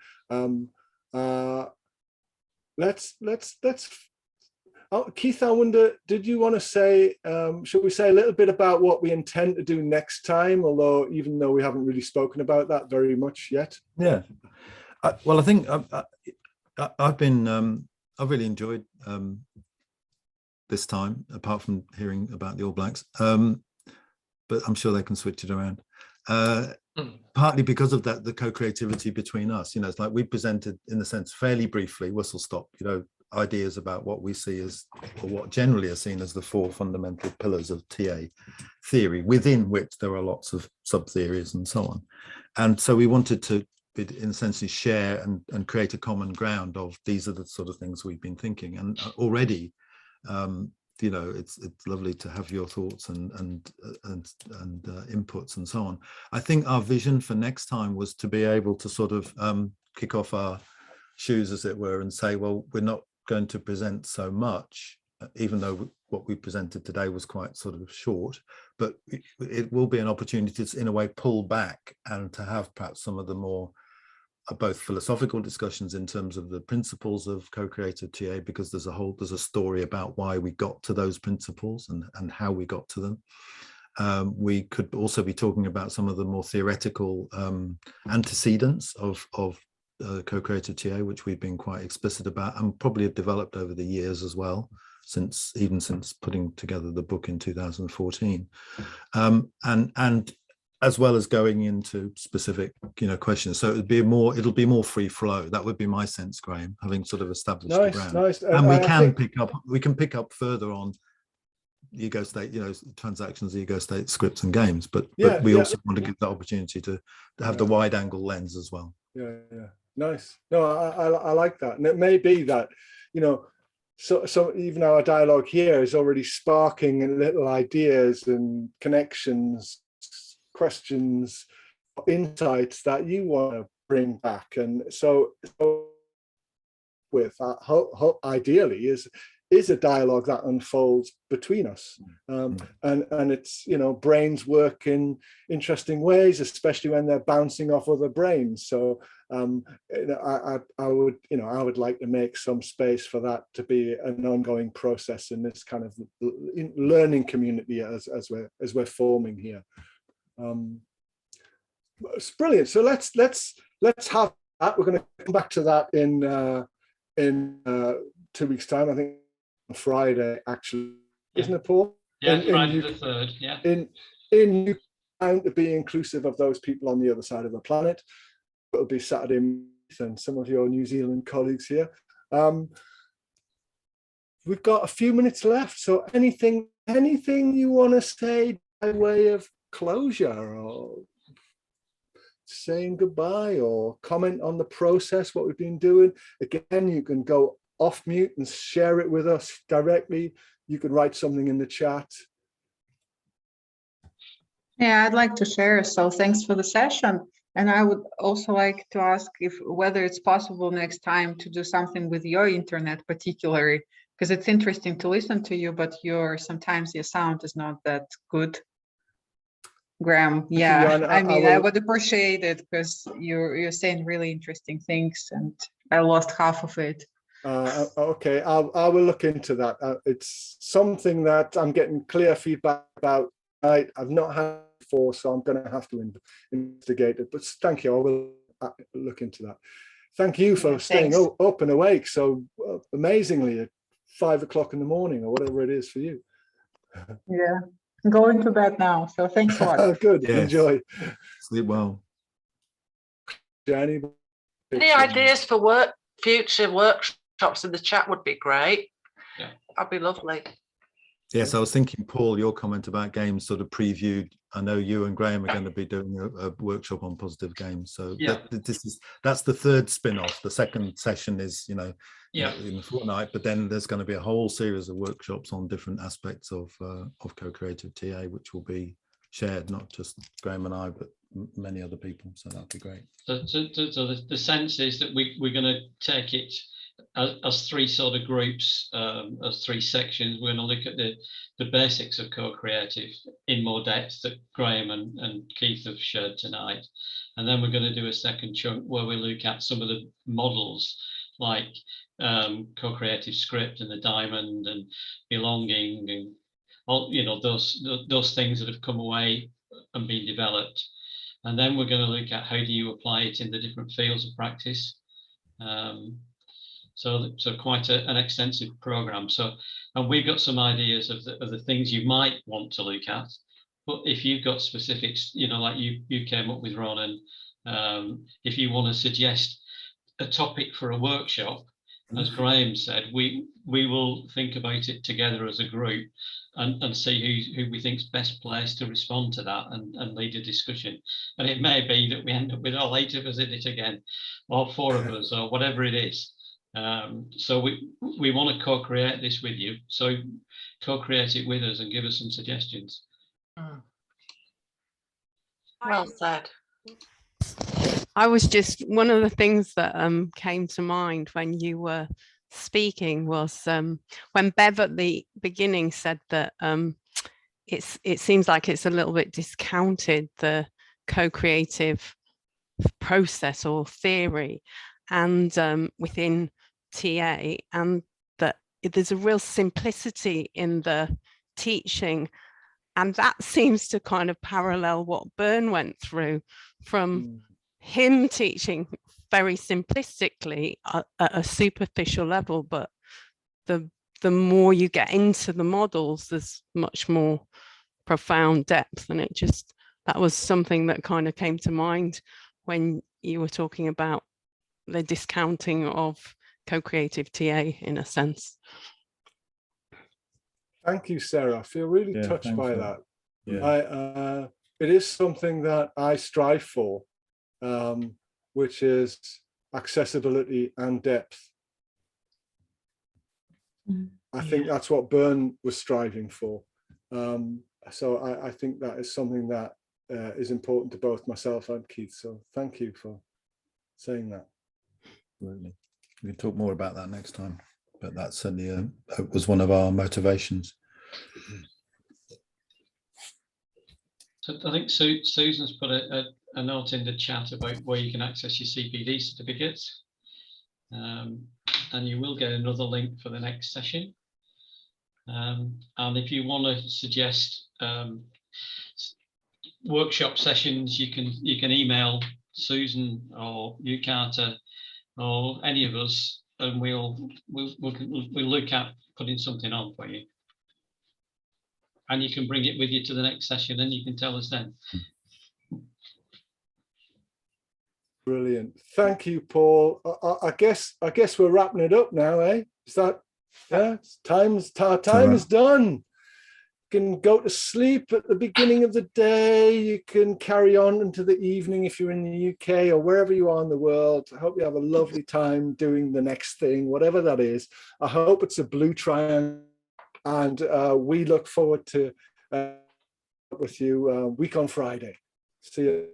Keith, I wonder, did you want to say, should we say a little bit about what we intend to do next time, although even though we haven't really spoken about that very much yet? Yeah, well, I think I've really enjoyed this time, apart from hearing about the All Blacks, but I'm sure they can switch it around. Partly because of that, the co-creativity between us, you know, it's like we presented, in a sense, fairly briefly, whistle stop, you know, ideas about what we see as, or what generally are seen as the 4 fundamental pillars of TA theory, within which there are lots of sub-theories and so on. And so we wanted to, in a sense, share and create a common ground of these are the sort of things we've been thinking. And already, you know, it's lovely to have your thoughts and inputs and so on. I think our vision for next time was to be able to sort of kick off our shoes, as it were, and say, well, we're not going to present so much, even though what we presented today was quite sort of short, but it will be an opportunity to, in a way, pull back and to have perhaps some of the more both philosophical discussions in terms of the principles of co-creative TA, because there's a story about why we got to those principles and how we got to them. We could also be talking about some of the more theoretical antecedents of co-creative TA, which we've been quite explicit about and probably have developed over the years as well, since putting together the book in 2014, and as well as going into specific, you know, questions. So it'll be more free flow. That would be my sense, Graeme, having sort of established the ground. Nice. And we can pick up further on ego state, you know, transactions, ego state, scripts and games, but we also want to give that opportunity to have the wide angle lens as well. Yeah. Nice. No, I like that. And it may be that, you know, so even our dialogue here is already sparking little ideas and connections, questions, insights that you want to bring back. And so with that, ideally is a dialogue that unfolds between us, and it's, you know, brains work in interesting ways, especially when they're bouncing off other brains. So I would like to make some space for that to be an ongoing process in this kind of learning community as we're forming here. It's brilliant. So let's have that. We're going to come back to that in 2 weeks' time. I think on Friday, actually, isn't it, Paul? Yeah, Friday the 3rd. Yeah. In time to be inclusive of those people on the other side of the planet. It'll be Saturday, and some of your New Zealand colleagues here. We've got a few minutes left. So anything you want to say by way of closure, or saying goodbye, or comment on the process, what we've been doing? Again, you can go off mute and share it with us directly. You can write something in the chat. Yeah, I'd like to share. So thanks for the session. And I would also like to ask whether it's possible next time to do something with your internet particularly, because it's interesting to listen to you, but sometimes your sound is not that good. Graeme, yeah, I would appreciate it, because you're saying really interesting things and I lost half of it. Okay, I will look into that. It's something that I'm getting clear feedback about. I've not had it before, so I'm going to have to investigate it. But thank you. I will look into that. Thank you for staying up and awake so amazingly at 5 o'clock in the morning or whatever it is for you. Yeah, I'm going to bed now. So thanks a lot. Good. Yes. Enjoy. Sleep well. Jenny? Any ideas for future workshops in the chat would be great. Yeah, that'd be lovely. Yes, I was thinking, Paul, your comment about games sort of previewed. I know you and Graeme are going to be doing a workshop on positive games. So yeah, that's the third spin-off. The second session is, in a fortnight, but then there's going to be a whole series of workshops on different aspects of co-creative TA, which will be shared, not just Graeme and I, but many other people. So that'd be great. So the sense is that we're going to take it as three sort of groups, as three sections. We're going to look at the basics of co-creative in more depth that Graeme and Keith have shared tonight. And then we're going to do a second chunk where we look at some of the models like co-creative script and the diamond and belonging and all, those things that have come away and been developed. And then we're going to look at how do you apply it in the different fields of practice. So quite an extensive program. And we've got some ideas of the things you might want to look at. But if you've got specifics, like you came up with, Ron, and if you want to suggest a topic for a workshop, as Graeme said, we will think about it together as a group and see who we think's best placed to respond to that and lead a discussion. And it may be that we end up with all 8 of us in it again, or 4 of us, or whatever it is. So we want to co-create this with you. So co-create it with us and give us some suggestions. Well said. I was just, one of the things that came to mind when you were speaking was when Bev at the beginning said that it seems like it's a little bit discounted, the co-creative process or theory and within TA, and that there's a real simplicity in the teaching, and that seems to kind of parallel what Byrne went through from him teaching very simplistically at a superficial level, but the more you get into the models, there's much more profound depth. And that was something that kind of came to mind when you were talking about the discounting of co-creative TA in a sense. Thank you, Sarah. I feel really touched by that. Yeah. It is something that I strive for, which is accessibility and depth. I think that's what Byrne was striving for. So I think that is something that is important to both myself and Keith. So thank you for saying that. Absolutely. We can talk more about that next time, but that certainly was one of our motivations. So I think Susan's put a note in the chat about where you can access your CPD certificates, and you will get another link for the next session. And if you want to suggest workshop sessions, you can email Susan or you, Carter, or any of us, and we'll look at putting something on for you. And you can bring it with you to the next session and you can tell us then. Brilliant. Thank you, Paul. I guess we're wrapping it up now, eh? Is that, yeah, time is done. You can go to sleep at the beginning of the day. You can carry on into the evening if you're in the UK or wherever you are in the world. I hope you have a lovely time doing the next thing, whatever that is. I hope it's a blue triangle. And we look forward to with you week on Friday. See you.